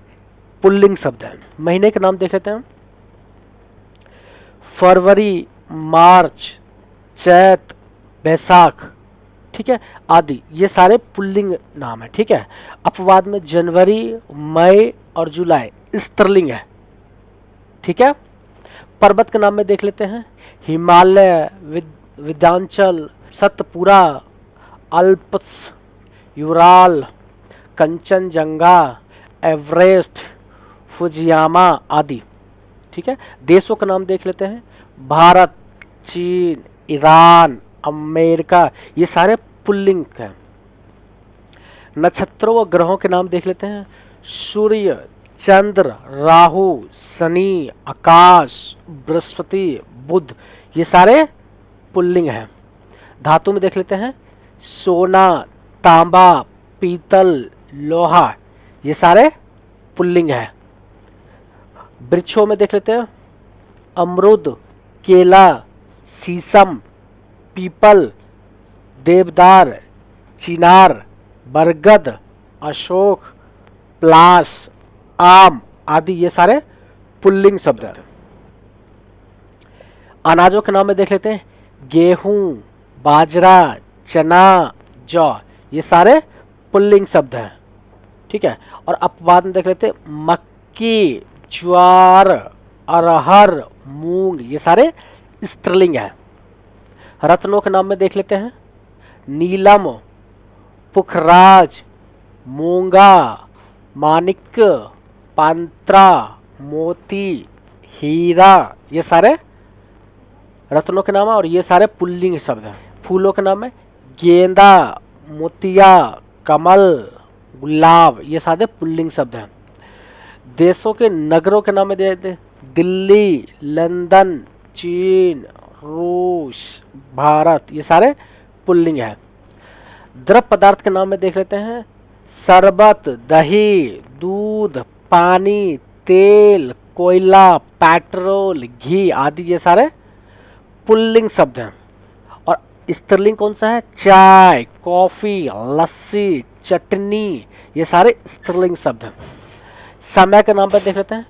पुल्लिंग शब्द हैं। महीने के नाम देख लेते हैं हम, फरवरी, मार्च, चैत, बैसाख, ठीक है, आदि, ये सारे पुल्लिंग नाम है। ठीक है। अपवाद में जनवरी, मई और जुलाई स्त्रीलिंग है। ठीक है। पर्वत के नाम में देख लेते हैं, Himalaya, Vindhyachal, Satpura, Alps, Ural, Kanchenjunga, Everest, Fujiyama आदि। ठीक है। देशों का नाम देख लेते हैं, भारत, चीन, ईरान, अमेरिका, ये सारे पुल्लिंग हैं। नक्षत्रों व ग्रहों के नाम देख लेते हैं, सूर्य, चंद्र, राहु, शनि, आकाश, बृहस्पति, बुध, ये सारे पुल्लिंग हैं। धातु में देख लेते हैं, सोना, तांबा, पीतल, लोहा, ये सारे पुल्लिंग हैं। वृक्षों में देख लेते हैं, अमरूद, केला, शीशम, पीपल, देवदार, चिनार, बरगद, अशोक, प्लास, आम आदि, ये सारे पुल्लिंग शब्द हैं। अनाजों के नाम में देख लेते हैं, गेहूं, बाजरा, चना, जौ, ये सारे पुल्लिंग शब्द हैं। ठीक है। और अपवाद में देख लेते हैं, मक्की, ज्वार, अरहर, मूंग, ये सारे स्त्रीलिंग हैं। रत्नों के नाम में देख लेते हैं, नीलम, पुखराज, मूंगा, माणिक्य, पांत्रा, मोती, हीरा, ये सारे रत्नों के नाम है और ये सारे पुल्लिंग शब्द हैं। फूलों के नाम है गेंदा, मोतिया, कमल, गुलाब, ये सारे पुल्लिंग शब्द हैं। देशों के नगरों के नाम में दे देते, दिल्ली, लंदन, चीन, रूस, भारत, ये सारे पुल्लिंग है। द्रव पदार्थ के नाम में देख लेते हैं, शरबत, दही, दूध, पानी, तेल, कोयला, पेट्रोल, घी आदि, ये सारे पुल्लिंग शब्द हैं। और स्त्रीलिंग कौन सा है, चाय, कॉफी, लस्सी, चटनी, ये सारे स्त्रीलिंग शब्द हैं। समय के नाम पर देख लेते हैं,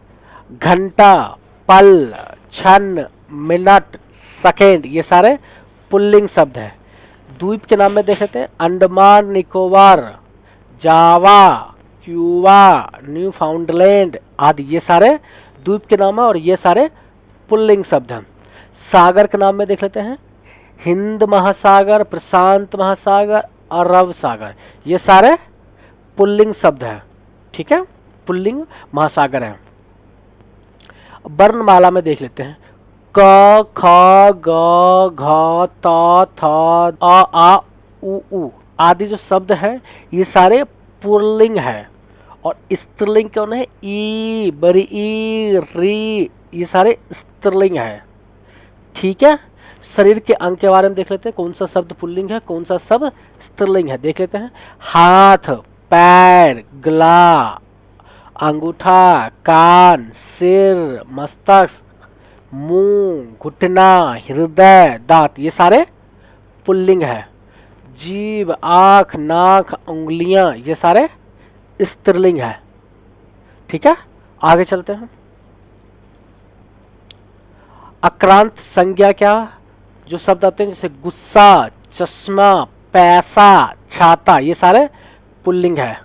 घंटा, पल, क्षण, मिनट, सेकेंड, ये सारे पुल्लिंग शब्द हैं। द्वीप के नाम में देख लेते हैं, अंडमान निकोबार, जावा, क्यूबा, न्यू फाउंडलैंड आदि, ये सारे द्वीप के नाम है और ये सारे पुल्लिंग शब्द हैं। सागर के नाम में देख लेते हैं, हिंद महासागर, प्रशांत महासागर, अरब सागर, ये सारे पुल्लिंग शब्द हैं। ठीक है, पुल्लिंग महासागर हैं। वर्णमाला में देख लेते हैं, क, ख, ग, घ, त, थ, अ, आ, उ आदि जो शब्द हैं ये सारे पुल्लिंग है। और स्त्रीलिंग कौन है, ई, बड़ी ई, री, ये सारे स्त्रीलिंग है। ठीक है, शरीर के अंग के बारे में देख लेते हैं, कौन सा शब्द पुल्लिंग है, कौन सा शब्द स्त्रीलिंग है, देख लेते हैं। हाथ, पैर, गला, अंगूठा, कान, सिर, मस्तक, मुंह, घुटना, हृदय, दांत, ये सारे पुल्लिंग है। जीभ, आंख, नाक, उंगलियां, ये सारे स्त्रीलिंग है। ठीक है, आगे चलते हैं। अक्रांत संज्ञा क्या, जो शब्द आते हैं जैसे गुस्सा, चश्मा, पैसा, छाता, ये सारे पुल्लिंग है।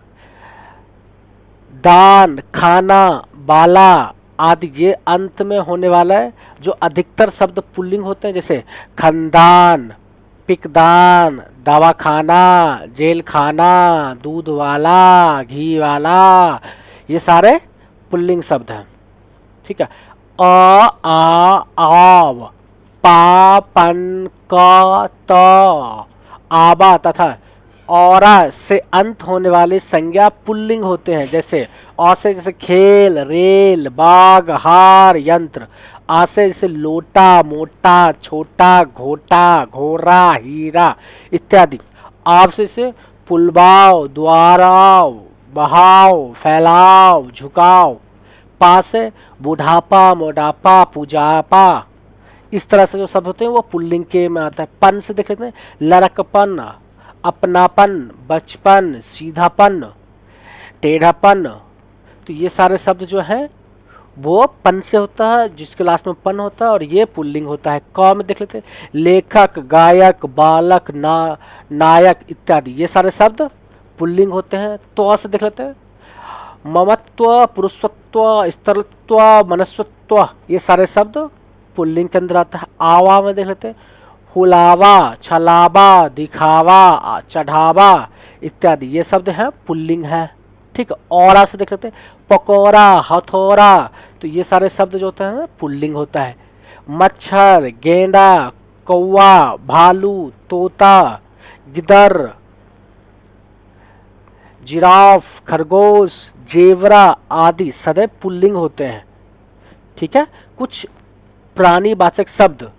दान, खाना, बाला आदि, ये अंत में होने वाला है। जो अधिकतर शब्द पुल्लिंग होते हैं जैसे खानदान, पिकदान, दवाखाना, जेल खाना, दूध वाला, घी वाला, ये सारे पुल्लिंग शब्द हैं। ठीक है, अ, आ, आव, पा, पन, क, त, आबा तथा औरा से अंत होने वाली संज्ञा पुल्लिंग होते हैं। जैसे औ से जैसे खेल, रेल, बाग, हार, यंत्र। आ से जैसे लोटा, मोटा, छोटा, घोटा, घोरा, हीरा इत्यादि। आप से जैसे पुलबाव, द्वाराव, बहाव, फैलाव, झुकाव। पा से बुढ़ापा, मोटापा, पुजापा, इस तरह से जो शब्द होते हैं वो पुल्लिंग के में आता है। पन से देख लेते हैं, लड़कपन, अपनापन, बचपन, सीधापन, टेढ़ापन, तो ये सारे शब्द जो हैं वो पन से होता है, जिसके लास्ट में पन होता है और ये पुल्लिंग होता है। क में देख लेते हैं, लेखक, गायक, बालक, नायक इत्यादि, ये सारे शब्द पुल्लिंग होते हैं। तो से देख लेते हैं, ममत्व, पुरुषत्व, स्त्रीत्व, मनस्वत्व, ये सारे शब्द पुल्लिंग के अंदर आता है। आवा में देख लेते हैं, हुलावा, छलावा, दिखावा, चढ़ावा इत्यादि, ये शब्द हैं पुल्लिंग है। ठीक है, औरा से देख लेते हैं, पकौड़ा, हथौड़ा, तो ये सारे शब्द जो होते हैं ना पुल्लिंग होता है। मच्छर, गेंडा, कौवा, भालू, तोता, गिदर, जिराफ, खरगोश, जेवरा आदि सदैव पुल्लिंग होते हैं। ठीक है, कुछ प्राणीवाचक शब्द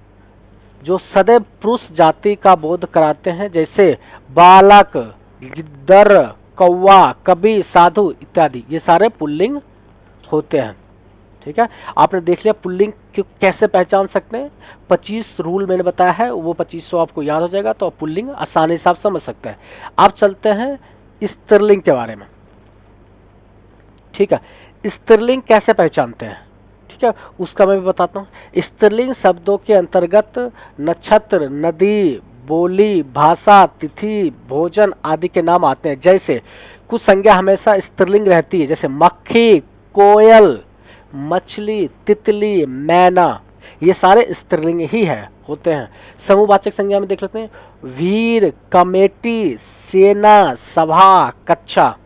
जो सदैव पुरुष जाति का बोध कराते हैं, जैसे बालक, गिद्दर, कौवा, कवि, साधु इत्यादि, ये सारे पुल्लिंग होते हैं। ठीक है, आपने देख लिया पुल्लिंग कैसे पहचान सकते हैं। 25 रूल मैंने बताया है, वो 2500 आपको याद हो जाएगा, तो आप पुल्लिंग आसानी से आप समझ सकते हैं। आप चलते हैं स्त्रीलिंग के बारे में। ठीक है, स्त्रीलिंग कैसे पहचानते हैं, ठीक है, उसका मैं भी बताता हूँ। स्त्रीलिंग शब्दों के अंतर्गत नक्षत्र, नदी, बोली, भाषा, तिथि, भोजन आदि के नाम आते हैं। जैसे कुछ संज्ञा हमेशा स्त्रीलिंग रहती है, जैसे मक्खी, कोयल, मछली, तितली, मैना, ये सारे स्त्रीलिंग ही है होते हैं। समूहवाचक संज्ञा में देख लेते हैं, वीर, कमेटी, सेना, सभा, कक्षा।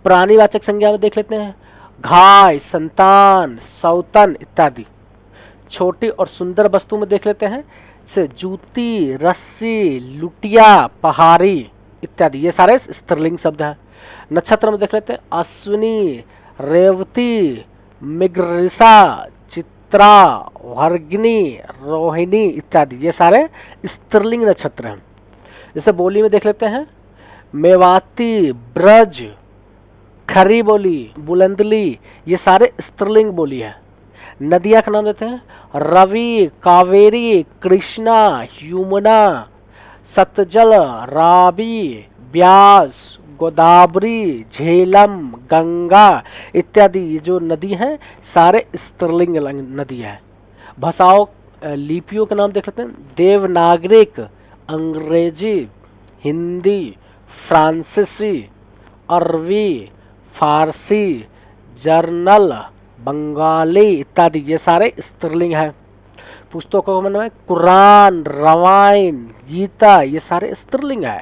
प्राणीवाचक संज्ञा में देख लेते हैं, घाय, संतान, सौतन इत्यादि। छोटी और सुंदर वस्तु में देख लेते हैं से जूती, रस्सी, लुटिया, पहाड़ी इत्यादि, ये सारे स्त्रीलिंग शब्द हैं। नक्षत्र में देख लेते हैं अश्विनी, रेवती, मृगशिरा, चित्रा, वर्गणी, रोहिणी इत्यादि, ये सारे स्त्रीलिंग नक्षत्र हैं। जैसे बोली में देख लेते हैं मेवाती, ब्रज, खरी बोली, बुलंदली, ये सारे स्त्रीलिंग बोली है। नदियां का नाम देते हैं रवि, कावेरी, कृष्णा, यमुना, सतजल, रावी, ब्यास, गोदावरी, झेलम, गंगा इत्यादि, ये जो नदी हैं सारे स्त्रीलिंग नदी है। भाषाओं लिपियों के नाम देख लेते हैं देवनागरिक, अंग्रेजी, हिंदी, फ्रांसीसी, अरबी, फारसी, जर्नल, बंगाली इत्यादि, ये सारे स्त्रीलिंग है। पुस्तकों में नाम है कुरान, रामायण, गीता, ये सारे स्त्रीलिंग है।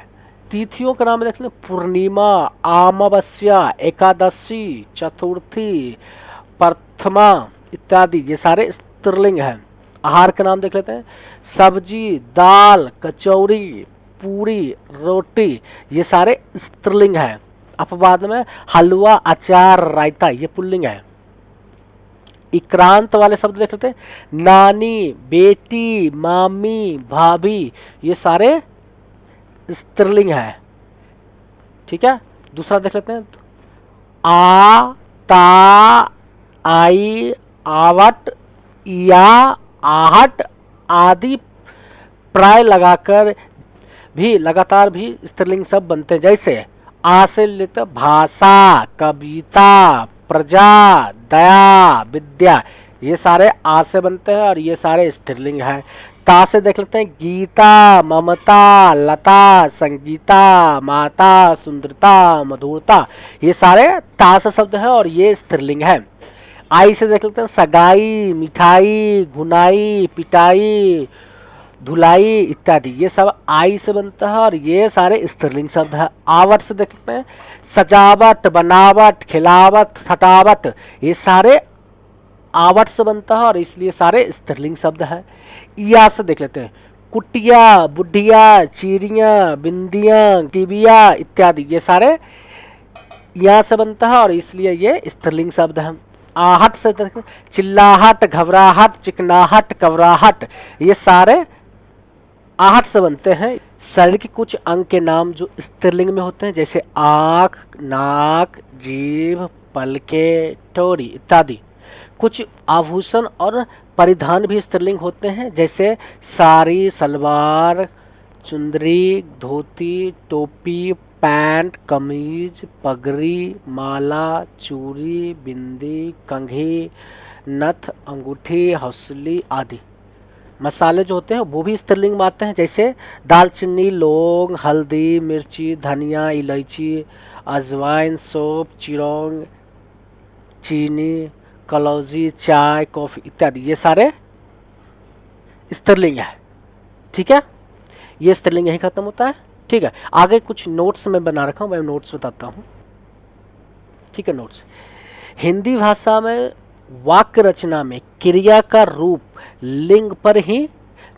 तिथियों का नाम देख लें पूर्णिमा, अमावस्या, एकादशी, चतुर्थी, प्रथमा इत्यादि, ये सारे स्त्रीलिंग है। आहार का नाम देख लेते हैं सब्जी, दाल, कचौरी, पूरी, रोटी, ये सारे स्त्रीलिंग है। अपवाद में हलवा, अचार, रायता, ये पुल्लिंग है। इक्रांत वाले शब्द देख लेते हैं नानी, बेटी, मामी, भाभी, ये सारे स्त्रीलिंग है। ठीक है, दूसरा देख लेते हैं आ, ता, आई, आवट, या, आहट आदि प्राय लगाकर भी लगातार भी स्त्रीलिंग शब्द बनते हैं। जैसे आ से लेते भाषा, कविता, प्रजा, दया, विद्या, ये सारे आ से बनते हैं और ये सारे स्त्रीलिंग है। ता से देख लेते हैं गीता, ममता, लता, संगीता, माता, सुंदरता, मधुरता, ये सारे ता से शब्द है और ये स्त्रीलिंग है। आई से देख लेते हैं सगाई, मिठाई, घुनाई, पिटाई, धुलाई इत्यादि, ये सब आई से बनता है और ये सारे स्त्रीलिंग शब्द है। आवट से देखते हैं सजावट, बनावट, खिलावट, सटावट, ये सारे आवट से बनता है और इसलिए सारे स्त्रीलिंग शब्द है। या से देख लेते हैं कुटिया, बुढ़िया, चीरियां, बिंदियां, टिबिया इत्यादि, ये सारे या से बनता है और इसलिए ये स्त्रीलिंग शब्द है। आहट से देखें चिल्लाहट, घबराहट, चिकनाहट, कवराहट, ये सारे आहट से बनते हैं। शरीर के कुछ अंग के नाम जो स्त्रीलिंग में होते हैं जैसे आँख, नाक, जीभ, पलके, ठोड़ी इत्यादि। कुछ आभूषण और परिधान भी स्त्रीलिंग होते हैं जैसे साड़ी, सलवार, चुंदरी, धोती, टोपी, पैंट, कमीज, पगड़ी, माला, चूड़ी, बिंदी, कंघी, नथ, अंगूठी, हौसली आदि। मसाले जो होते हैं वो भी स्त्रीलिंग में आते हैं जैसे दालचीनी, लौंग, हल्दी, मिर्ची, धनिया, इलायची, अजवाइन, सौंफ, चिरौंग, चीनी, कलौजी, चाय, कॉफी इत्यादि, ये सारे स्त्रीलिंग है। ठीक है, ये स्त्रीलिंग यही खत्म होता है। ठीक है, आगे कुछ नोट्स में बना रखा हूँ, मैं नोट्स बताता हूँ। ठीक है, नोट्स हिंदी भाषा में वाक्य रचना में क्रिया का रूप लिंग पर ही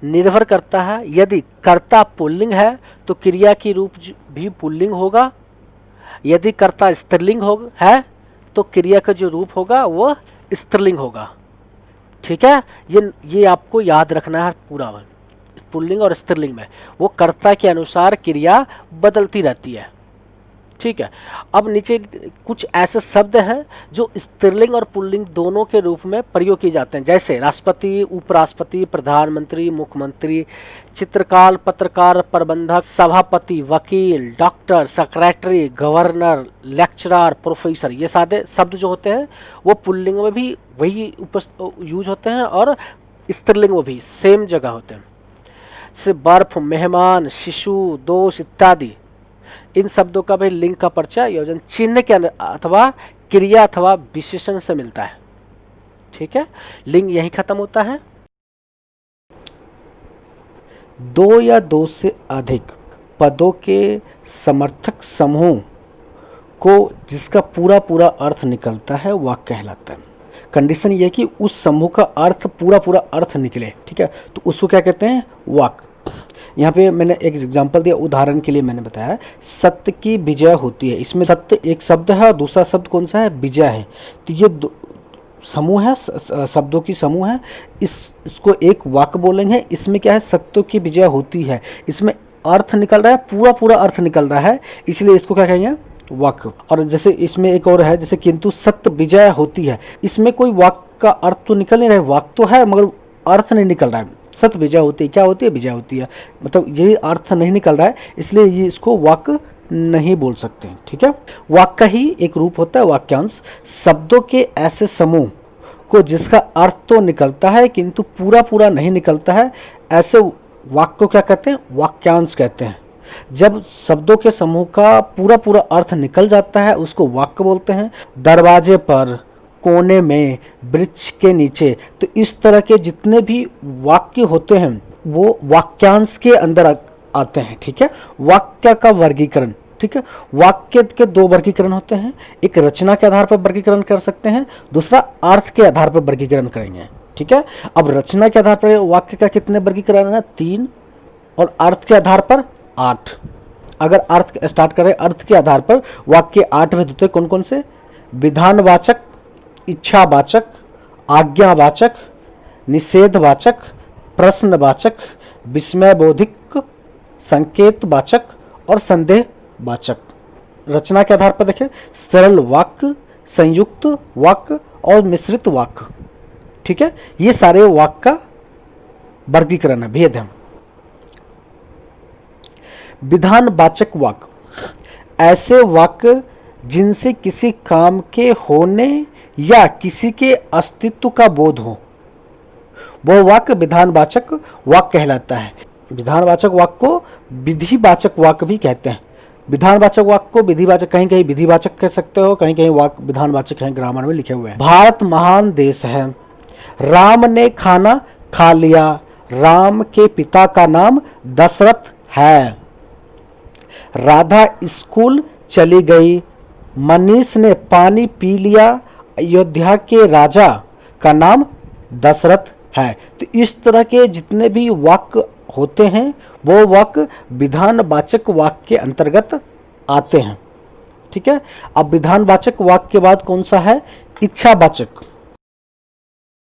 निर्भर करता है। यदि कर्ता पुल्लिंग है तो क्रिया की रूप भी पुल्लिंग होगा। यदि कर्ता स्त्रीलिंग है तो क्रिया का जो रूप होगा वो स्त्रीलिंग होगा। ठीक है, ये आपको याद रखना है पूरा। पुल्लिंग और स्त्रीलिंग में वो कर्ता के अनुसार क्रिया बदलती रहती है। ठीक है, अब नीचे कुछ ऐसे शब्द हैं जो स्त्रीलिंग और पुल्लिंग दोनों के रूप में प्रयोग किए जाते हैं जैसे राष्ट्रपति, उपराष्ट्रपति, प्रधानमंत्री, मुख्यमंत्री, चित्रकार, पत्रकार, प्रबंधक, सभापति, वकील, doctor, secretary, governor, lecturer, professor, ये सारे शब्द जो होते हैं वो पुल्लिंग में भी वही यूज होते हैं और स्त्रीलिंग में भी सेम जगह होते हैं। जैसे बर्फ, मेहमान, शिशु, दोस्त इत्यादि, इन शब्दों का भी लिंग का परिचय योजन चिन्ह के अथवा क्रिया अथवा विशेषण से मिलता है। ठीक है, लिंग यही खत्म होता है। दो या दो से अधिक पदों के समर्थक समूह को जिसका पूरा पूरा अर्थ निकलता है वाक्य कहलाता है। कंडीशन ये है कि उस समूह का अर्थ पूरा पूरा अर्थ निकले, ठीक है, तो उसको क्या कहते हैं, वाक्य। यहाँ पे मैंने एक एग्जांपल दिया, उदाहरण के लिए मैंने बताया सत्य की विजय होती है। इसमें सत्य एक शब्द है और दूसरा शब्द कौन सा है, विजय है। तो ये समूह है, शब्दों की समूह है, इसको एक वाक्य बोलेंगे। इसमें क्या है, सत्य की विजय होती है, इसमें अर्थ निकल रहा है, पूरा पूरा अर्थ निकल रहा है, इसलिए इसको क्या कहेंगे, वाक्य। और जैसे इसमें एक और है, जैसे किंतु सत्य विजय होती है, इसमें कोई वाक्य का अर्थ तो निकल नहीं रहा है, वाक्य तो है मगर अर्थ नहीं निकल रहा है। सत्य विजय होती है, क्या होती है, विजय होती है, मतलब ये अर्थ नहीं निकल रहा है, इसलिए ये इसको वाक्य नहीं बोल सकते, ठीक है। वाक्य ही एक रूप होता है वाक्यांश, शब्दों के ऐसे समूह को जिसका अर्थ तो निकलता है किंतु पूरा पूरा नहीं निकलता है, ऐसे वाक्य को क्या कहते हैं, वाक्यांश कहते हैं। जब शब्दों के समूह का पूरा पूरा अर्थ निकल जाता है उसको वाक्य बोलते हैं। दरवाजे पर, कोने में, वृक्ष के नीचे, तो इस तरह के जितने भी वाक्य होते हैं वो वाक्यांश के अंदर आते हैं, ठीक है। वाक्य का वर्गीकरण, ठीक है, वाक्य के दो वर्गीकरण होते हैं, एक रचना के आधार पर वर्गीकरण कर सकते हैं, दूसरा अर्थ के आधार पर वर्गीकरण करेंगे, ठीक है। अब रचना के आधार पर वाक्य का कितने वर्गीकरण है, 3, और अर्थ के आधार पर 8। अगर अर्थ स्टार्ट करें, अर्थ के आधार पर वाक्य 8 भेद होते हैं, कौन कौन से, विधानवाचक, इच्छावाचक, आज्ञावाचक, निषेधवाचक, प्रश्नवाचक, विस्मयबोधिक, संकेतवाचक और संदेहवाचक। रचना के आधार पर देखें, सरल वाक्य, संयुक्त वाक्य और मिश्रित वाक्य, ठीक है, ये सारे वाक्य का वर्गीकरण है, भेद है। विधानवाचक वाक्य, ऐसे वाक्य जिनसे किसी काम के होने या किसी के अस्तित्व का बोध हो, वह वाक्य विधानवाचक वाक्य कहलाता है। विधानवाचक वाक्य को विधिवाचक वाक्य भी कहते हैं। विधानवाचक वाक्य को विधिवाचक, कहीं कहीं विधिवाचक कह सकते हो, कहीं कहीं वाक्य विधानवाचक है, ग्रामर में लिखे हुए हैं। भारत महान देश है, राम ने खाना खा लिया, राम के पिता का नाम दशरथ है। राधा स्कूल चली गई, मनीष ने पानी पी लिया, अयोध्या के राजा का नाम दशरथ है। तो इस तरह के जितने भी वाक्य होते हैं वो वाक्य विधानवाचक वाक्य के अंतर्गत आते हैं, ठीक है। अब विधानवाचक वाक्य के बाद कौन सा है, इच्छावाचक।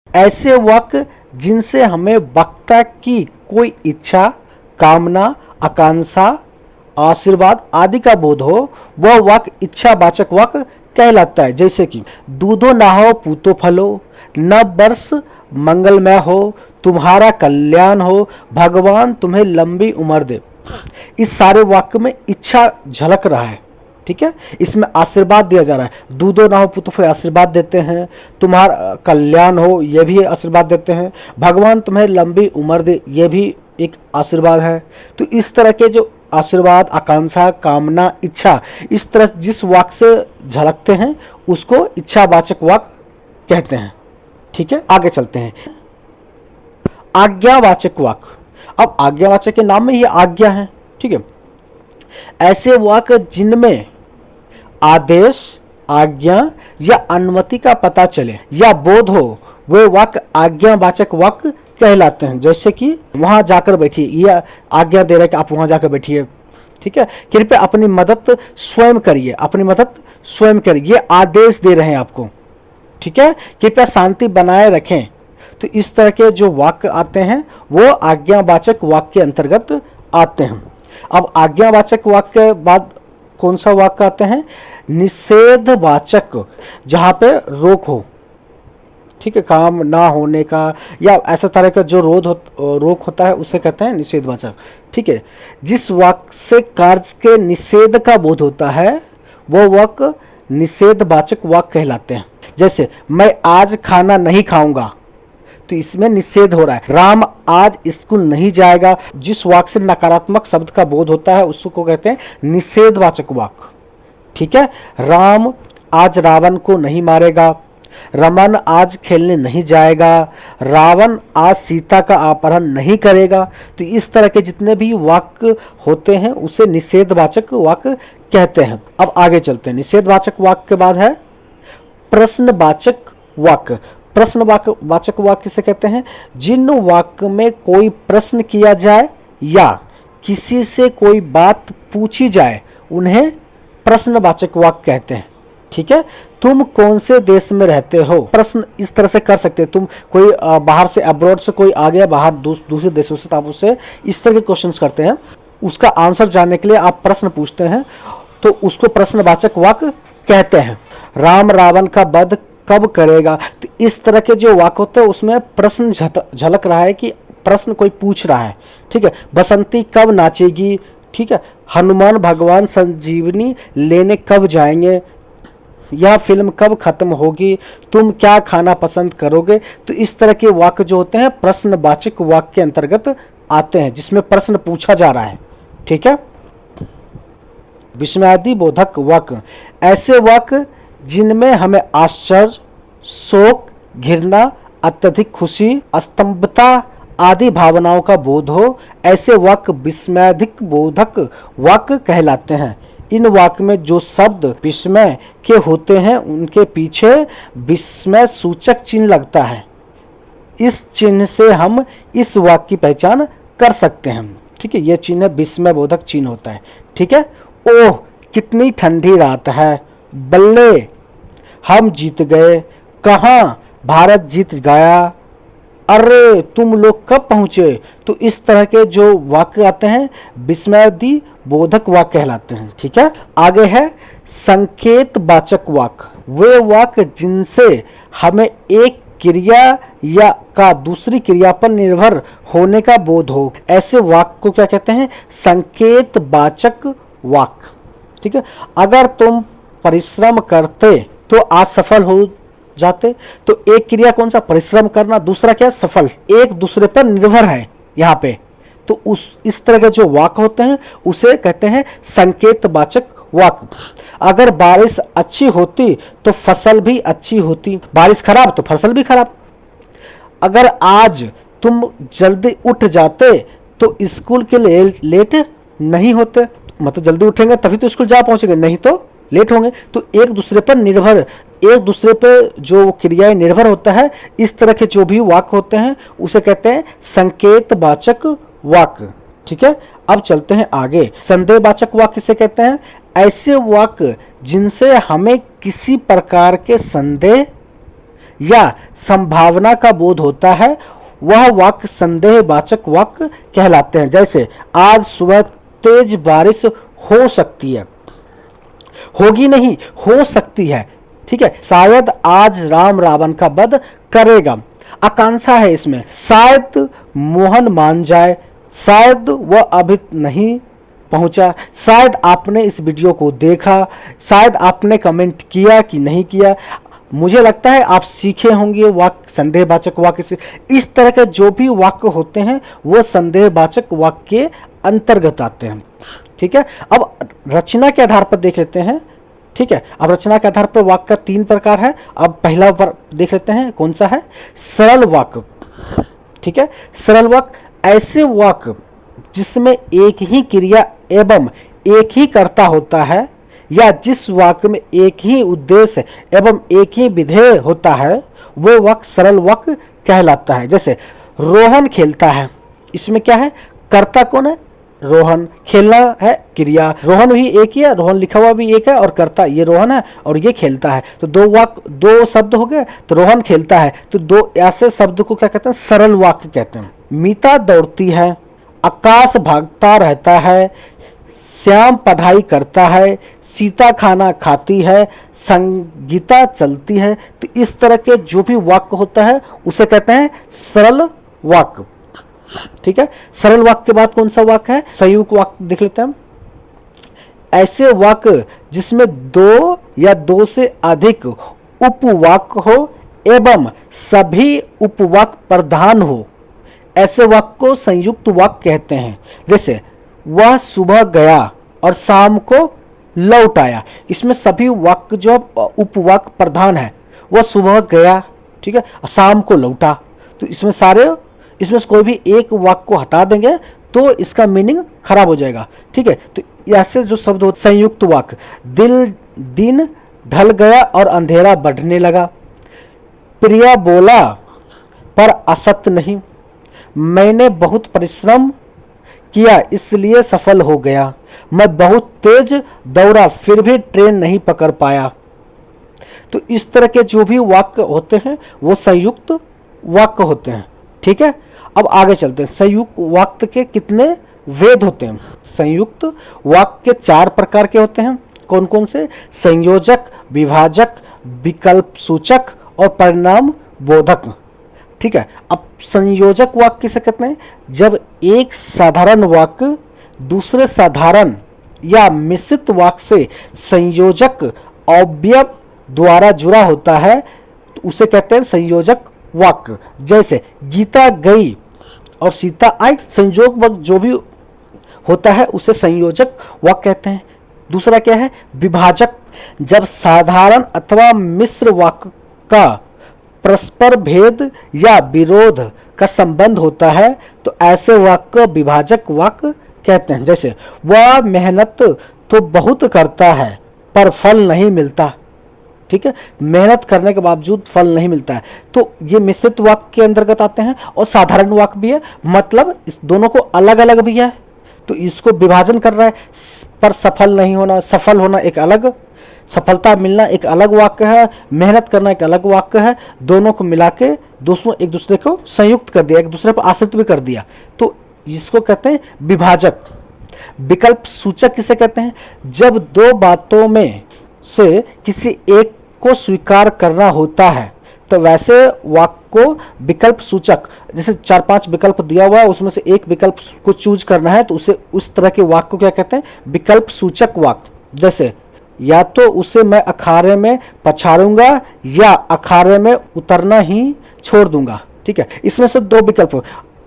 ऐसे वाक्य जिनसे हमें वक्ता की कोई इच्छा, कामना, आकांक्षा, आशीर्वाद आदि का बोध हो, वह वाक्य इच्छावाचक वाक्य कहलाता है। जैसे कि दूधो नहाओ पूतो फलो, नव वर्ष मंगलमय हो, तुम्हारा कल्याण हो, भगवान तुम्हें लंबी उम्र दे। इस सारे वाक्य में इच्छा झलक रहा है, ठीक है, इसमें आशीर्वाद दिया जा रहा है। दूधो नहाओ पूतो फलो आशीर्वाद देते हैं, तुम्हारा कल्याण हो ये भी आशीर्वाद देते हैं, भगवान तुम्हें लंबी उम्र दे ये भी एक आशीर्वाद है। तो इस तरह के जो आशीर्वाद, आकांक्षा, कामना, इच्छा, इस तरह जिस वाक्य से झलकते हैं उसको इच्छावाचक वाक्य कहते हैं, ठीक है। आगे चलते हैं, आज्ञावाचक वाक्य। अब आज्ञावाचक के नाम में ये आज्ञा है, ठीक है। ऐसे वाक्य जिनमें आदेश, आज्ञा या अनुमति का पता चले या बोध हो, वे वाक्य आज्ञावाचक वाक्य कहलाते हैं। जैसे कि वहां जाकर बैठिए, यह आज्ञा दे रहा है कि आप वहां जाकर बैठिए, ठीक है। कृपया अपनी मदद स्वयं करिए, अपनी मदद स्वयं करिए, ये आदेश दे रहे हैं आपको, ठीक है। कृपया शांति बनाए रखें। तो इस तरह के जो वाक्य आते हैं वो आज्ञावाचक वाक्य के अंतर्गत आते हैं। अब आज्ञावाचक वाक्य के बाद कौन सा वाक्य आते हैं, निषेधवाचक, जहां पे रोक हो, ठीक है, काम ना होने का या ऐसा तरह का जो रोक होता है उसे कहते हैं निषेधवाचक, ठीक है। जिस वाक्य से कार्य के निषेध का बोध होता है वो वाक्य निषेधवाचक वाक्य कहलाते हैं। जैसे मैं आज खाना नहीं खाऊंगा, तो इसमें निषेध हो रहा है। राम आज स्कूल नहीं जाएगा, जिस वाक्य से नकारात्मक शब्द का बोध होता है उसको कहते हैं निषेधवाचक वाक्य, ठीक है। राम आज रावण को नहीं मारेगा, रमन आज खेलने नहीं जाएगा, रावण आज सीता का अपहरण नहीं करेगा। तो इस तरह के जितने भी वाक्य होते हैं उसे निषेधवाचक वाक्य कहते हैं। अब आगे चलते हैं। निषेधवाचक वाक्य के बाद है प्रश्नवाचक वाक्य। प्रश्नवाचक वाक्य किसे कहते हैं? जिन वाक्य में कोई प्रश्न किया जाए या किसी से कोई बात पूछी जाए उन्हें प्रश्नवाचक वाक्य कहते हैं। ठीक है। तुम कौन से देश में रहते हो? प्रश्न इस तरह से कर सकते हैं। तुम कोई बाहर से, अब्रॉड से कोई आ गया, बाहर दूसरे देशों से, तो आप उससे इस तरह के क्वेश्चंस करते हैं। उसका आंसर जानने के लिए आप प्रश्न पूछते हैं, तो उसको प्रश्नवाचक वाक्य कहते हैं। राम रावण का वध कब करेगा? तो इस तरह के जो वाक्य होते हैं उसमें प्रश्न झलक रहा है कि प्रश्न कोई पूछ रहा है। ठीक है। बसंती कब नाचेगी? ठीक है। हनुमान भगवान संजीवनी लेने कब जाएंगे? यह फिल्म कब खत्म होगी? तुम क्या खाना पसंद करोगे? तो इस तरह के वाक्य जो होते हैं प्रश्नवाचक वाक्य के अंतर्गत आते हैं, जिसमें प्रश्न पूछा जा रहा है। ठीक है। विस्मयादिबोधक वाक्य, ऐसे वाक्य जिनमें हमें आश्चर्य, शोक, घृणा, अत्यधिक खुशी, स्तंभता आदि भावनाओं का बोध हो, ऐसे वाक्य विस्मयादिबोधक वाक्य कहलाते हैं। इन वाक्य में जो शब्द विस्मय के होते हैं उनके पीछे विस्मय सूचक चिन्ह लगता है। इस चिन्ह से हम इस वाक्य की पहचान कर सकते हैं। ठीक है। यह चिन्ह विस्मय बोधक चिन्ह होता है। ठीक है। ओह कितनी ठंडी रात है, बल्ले हम जीत गए, कहाँ भारत जीत गया, अरे तुम लोग कब पहुंचे। तो इस तरह के जो वाक्य आते हैं विस्मयादि बोधक वाक्य कहलाते हैं। ठीक है। आगे है संकेतवाचक वाक्य, वे वाक्य जिनसे हमें एक क्रिया या का दूसरी क्रिया पर निर्भर होने का बोध हो, ऐसे वाक्य को क्या कहते हैं? संकेतवाचक वाक्य। ठीक है। अगर तुम परिश्रम करते तो आज सफल हो जाते। तो एक क्रिया कौन सा? परिश्रम करना, दूसरा क्या? सफल। एक दूसरे पर निर्भर है यहाँ पे। तो इस तरह के जो वाक्य होते हैं उसे कहते हैं संकेतवाचक वाक्य। अगर बारिश अच्छी होती तो फसल भी अच्छी होती, बारिश खराब तो फसल भी खराब। अगर आज तुम जल्दी उठ जाते तो स्कूल के लिए लेट नहीं होते, मतलब जल्दी उठेंगे तभी तो स्कूल जा पहुंचेंगे, नहीं तो लेट होंगे। तो एक दूसरे पर निर्भर, एक दूसरे पर जो क्रियाएं निर्भर होता है, इस तरह के जो भी वाक्य होते हैं उसे कहते हैं संकेतवाचक वाक्य। ठीक है। अब चलते हैं आगे। संदेहवाचक वाक्य किसे कहते हैं? ऐसे वाक्य जिनसे हमें किसी प्रकार के संदेह या संभावना का बोध होता है, वह वाक्य संदेहवाचक वाक्य कहलाते हैं। जैसे आज सुबह तेज बारिश हो सकती है, होगी नहीं, हो सकती है। ठीक है। शायद आज राम रावण का वध करेगा, आकांक्षा है इसमें। शायद मोहन मान जाए, शायद वह अभी नहीं पहुंचा, शायद आपने इस वीडियो को देखा, शायद आपने कमेंट किया कि नहीं किया। मुझे लगता है आप सीखे होंगे वाक्य संदेहवाचक वाक्य से। इस तरह के जो भी वाक्य होते हैं वो संदेहवाचक वाक्य के अंतर्गत आते हैं। ठीक है। अब रचना के आधार पर देख लेते हैं। ठीक है। अब रचना के आधार पर वाक्य का 3 प्रकार है। अब पहला पर देख लेते हैं कौन सा है? सरल वाक्य। ठीक है। सरल वाक्य ऐसे वाक्य जिसमें एक ही क्रिया एवं एक ही कर्ता होता है, या जिस वाक्य में एक ही उद्देश्य एवं एक ही विधेय होता है, वो वाक्य सरल वाक्य कहलाता है। जैसे रोहन खेलता है, इसमें क्या है? कर्ता कौन है? रोहन। खेलना है क्रिया, रोहन भी एक ही है, रोहन लिखा हुआ भी एक है, और कर्ता ये रोहन है और ये खेलता है। तो दो शब्द हो गए। तो रोहन खेलता है, तो दो ऐसे शब्द को क्या कहते हैं? सरल वाक्य कहते हैं। मीता दौड़ती है, आकाश भागता रहता है, श्याम पढ़ाई करता है, सीता खाना खाती है, संगीता चलती है। तो इस तरह के जो भी वाक्य होता है उसे कहते हैं सरल वाक्य। ठीक है। सरल वाक्य के बाद कौन सा वाक्य है? संयुक्त वाक्य देख लेते हैं हम। ऐसे वाक्य जिसमें 2 या 2 से अधिक उपवाक्य हो एवं सभी उपवाक्य प्रधान हो, ऐसे वाक्य को संयुक्त वाक्य कहते हैं। जैसे वह सुबह गया और शाम को लौट आया, इसमें सभी वाक्य जो उपवाक्य प्रधान है वह सुबह गया, ठीक है, शाम को लौटा। तो इसमें से कोई भी एक वाक्य को हटा देंगे तो इसका मीनिंग खराब हो जाएगा, ठीक है। तो ऐसे जो शब्द होते संयुक्त वाक्य, दिन ढल गया और अंधेरा बढ़ने लगा। प्रिया बोला पर असत्य नहीं, मैंने बहुत परिश्रम किया इसलिए सफल हो गया, मैं बहुत तेज दौड़ा फिर भी ट्रेन नहीं पकड़ पाया। तो इस तरह के जो भी वाक्य होते हैं वो संयुक्त वाक्य होते हैं, ठीक है। अब आगे चलते हैं, संयुक्त वाक्य के कितने भेद होते हैं। संयुक्त वाक्य के 4 प्रकार के होते हैं। कौन कौन से? संयोजक, विभाजक, विकल्प सूचक और परिणाम बोधक, ठीक है। अब संयोजक वाक्य किसे कहते हैं? जब एक साधारण वाक्य दूसरे साधारण या मिश्रित वाक्य से संयोजक अवयव द्वारा जुड़ा होता है तो उसे कहते हैं संयोजक वाक्य। जैसे गीता गई और सीता आई, संयोग वाक्य जो भी होता है उसे संयोजक वाक्य कहते हैं। दूसरा क्या है? विभाजक। जब साधारण अथवा मिश्र वाक्य का परस्पर भेद या विरोध का संबंध होता है तो ऐसे वाक्य विभाजक वाक्य कहते हैं। जैसे वह मेहनत तो बहुत करता है पर फल नहीं मिलता, ठीक है, मेहनत करने के बावजूद फल नहीं मिलता है। तो ये मिश्रित वाक्य के अंतर्गत आते हैं और साधारण वाक्य भी है, मतलब इस दोनों को अलग अलग भी है। तो इसको विभाजन कर रहा है, पर सफल नहीं होना, सफल होना एक अलग, सफलता मिलना एक अलग वाक्य है, मेहनत करना एक अलग वाक्य है। दोनों को मिला के दोस्तों एक दूसरे को संयुक्त कर दिया, एक दूसरे पर आश्रित भी कर दिया, तो इसको कहते हैं विभाजक। विकल्प सूचक किसे कहते हैं? जब दो बातों में से किसी एक को स्वीकार करना होता है तो वैसे वाक्य को विकल्प सूचक, जैसे 4-5 विकल्प दिया हुआ है उसमें से एक विकल्प को चूज करना है तो उसे उस तरह के वाक्य को क्या कहते हैं? विकल्प सूचक वाक्य। जैसे या तो उसे मैं अखाड़े में पछाड़ूंगा या अखाड़े में उतरना ही छोड़ दूंगा, ठीक है। इसमें से 2 विकल्प,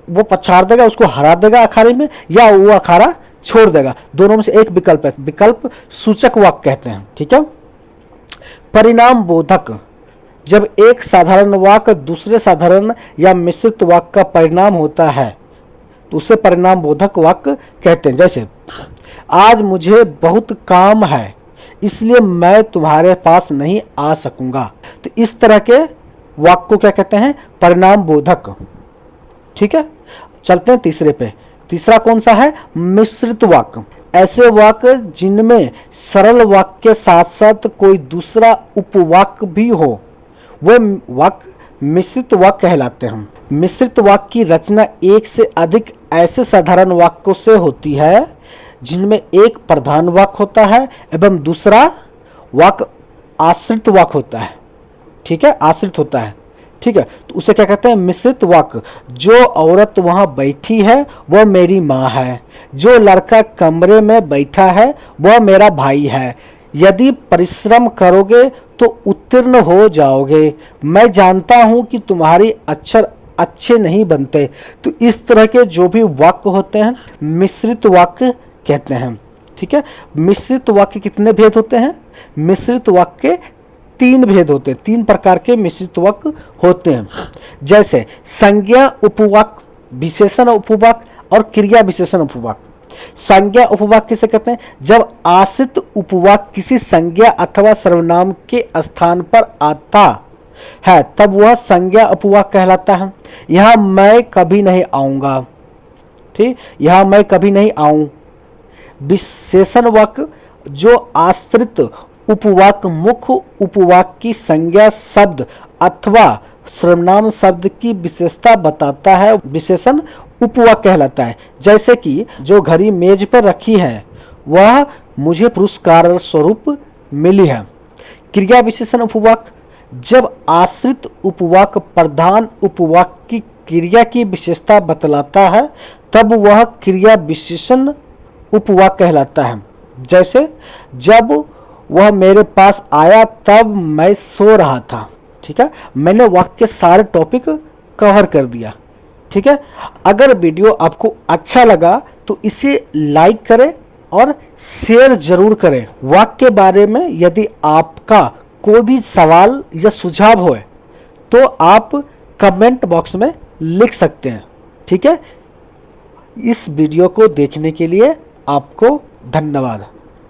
वो पछाड़ देगा, उसको हरा देगा अखाड़े में, या वो अखाड़ा छोड़ देगा, दोनों में से एक विकल्प है, विकल्प सूचक वाक्य कहते हैं, ठीक है। परिणाम बोधक। जब एक साधारण वाक्य दूसरे साधारण या मिश्रित वाक्य का परिणाम होता है तो उसे परिणाम बोधक वाक्य कहते हैं। जैसे आज मुझे बहुत काम है इसलिए मैं तुम्हारे पास नहीं आ सकूंगा, तो इस तरह के वाक्य को क्या कहते हैं? परिणाम बोधक, ठीक है। चलते हैं तीसरे पे। तीसरा कौन सा है? मिश्रित वाक्य। ऐसे वाक्य जिनमें सरल वाक्य के साथ साथ कोई दूसरा उपवाक्य भी हो वह वाक्य मिश्रित वाक्य कहलाते हैं। मिश्रित वाक्य की रचना एक से अधिक ऐसे साधारण वाक्यों से होती है जिनमें एक प्रधान वाक्य होता है एवं दूसरा वाक्य आश्रित वाक्य होता है, ठीक है, आश्रित होता है, ठीक है। तो उसे क्या कहते हैं? मिश्रित वाक्य। जो औरत वहां बैठी है वह मेरी माँ है, जो लड़का कमरे में बैठा है वह मेरा भाई है, यदि परिश्रम करोगे तो उत्तीर्ण हो जाओगे, मैं जानता हूं कि तुम्हारे अक्षर अच्छे नहीं बनते। तो इस तरह के जो भी वाक्य होते हैं मिश्रित वाक्य कहते हैं, ठीक है। मिश्रित वाक्य कितने भेद होते हैं? मिश्रित वाक्य के 3 भेद होते हैं, 3 प्रकार के मिश्रित वाक्य होते हैं। जैसे संज्ञा उपवाक्य, विशेषण उपवाक्य और क्रिया विशेषण उपवाक्य। संज्ञा उपवाक्य किसे कहते हैं? जब आश्रित उपवाक्य किसी संज्ञा अथवा सर्वनाम के स्थान पर आता है तब वह संज्ञा उपवाक्य कहलाता है। यहाँ मैं कभी नहीं आऊंगा, ठीक, यहाँ मैं कभी नहीं आऊं। विशेषण वाक्य जो आश्रित उपवाक्य मुख्य उपवाक्य की संज्ञा शब्द अथवा सर्वनाम शब्द की विशेषता बताता है, विशेषण उपवाक्य कहलाता है। जैसे कि जो घड़ी मेज पर रखी है वह मुझे पुरस्कार स्वरूप मिली है। क्रिया विशेषण उपवाक्य जब आश्रित उपवाक्य प्रधान उपवाक्य की क्रिया की विशेषता बतलाता है तब वह क्रिया विशेषण उपवाक्य कहलाता है। जैसे जब वह मेरे पास आया तब मैं सो रहा था, ठीक है। मैंने वाक्य के सारे टॉपिक कवर कर दिया, ठीक है। अगर वीडियो आपको अच्छा लगा तो इसे लाइक करें और शेयर जरूर करें। वाक्य के बारे में यदि आपका कोई भी सवाल या सुझाव हो तो आप कमेंट बॉक्स में लिख सकते हैं। ठीक है, इस वीडियो को देखने के लिए आपको धन्यवाद।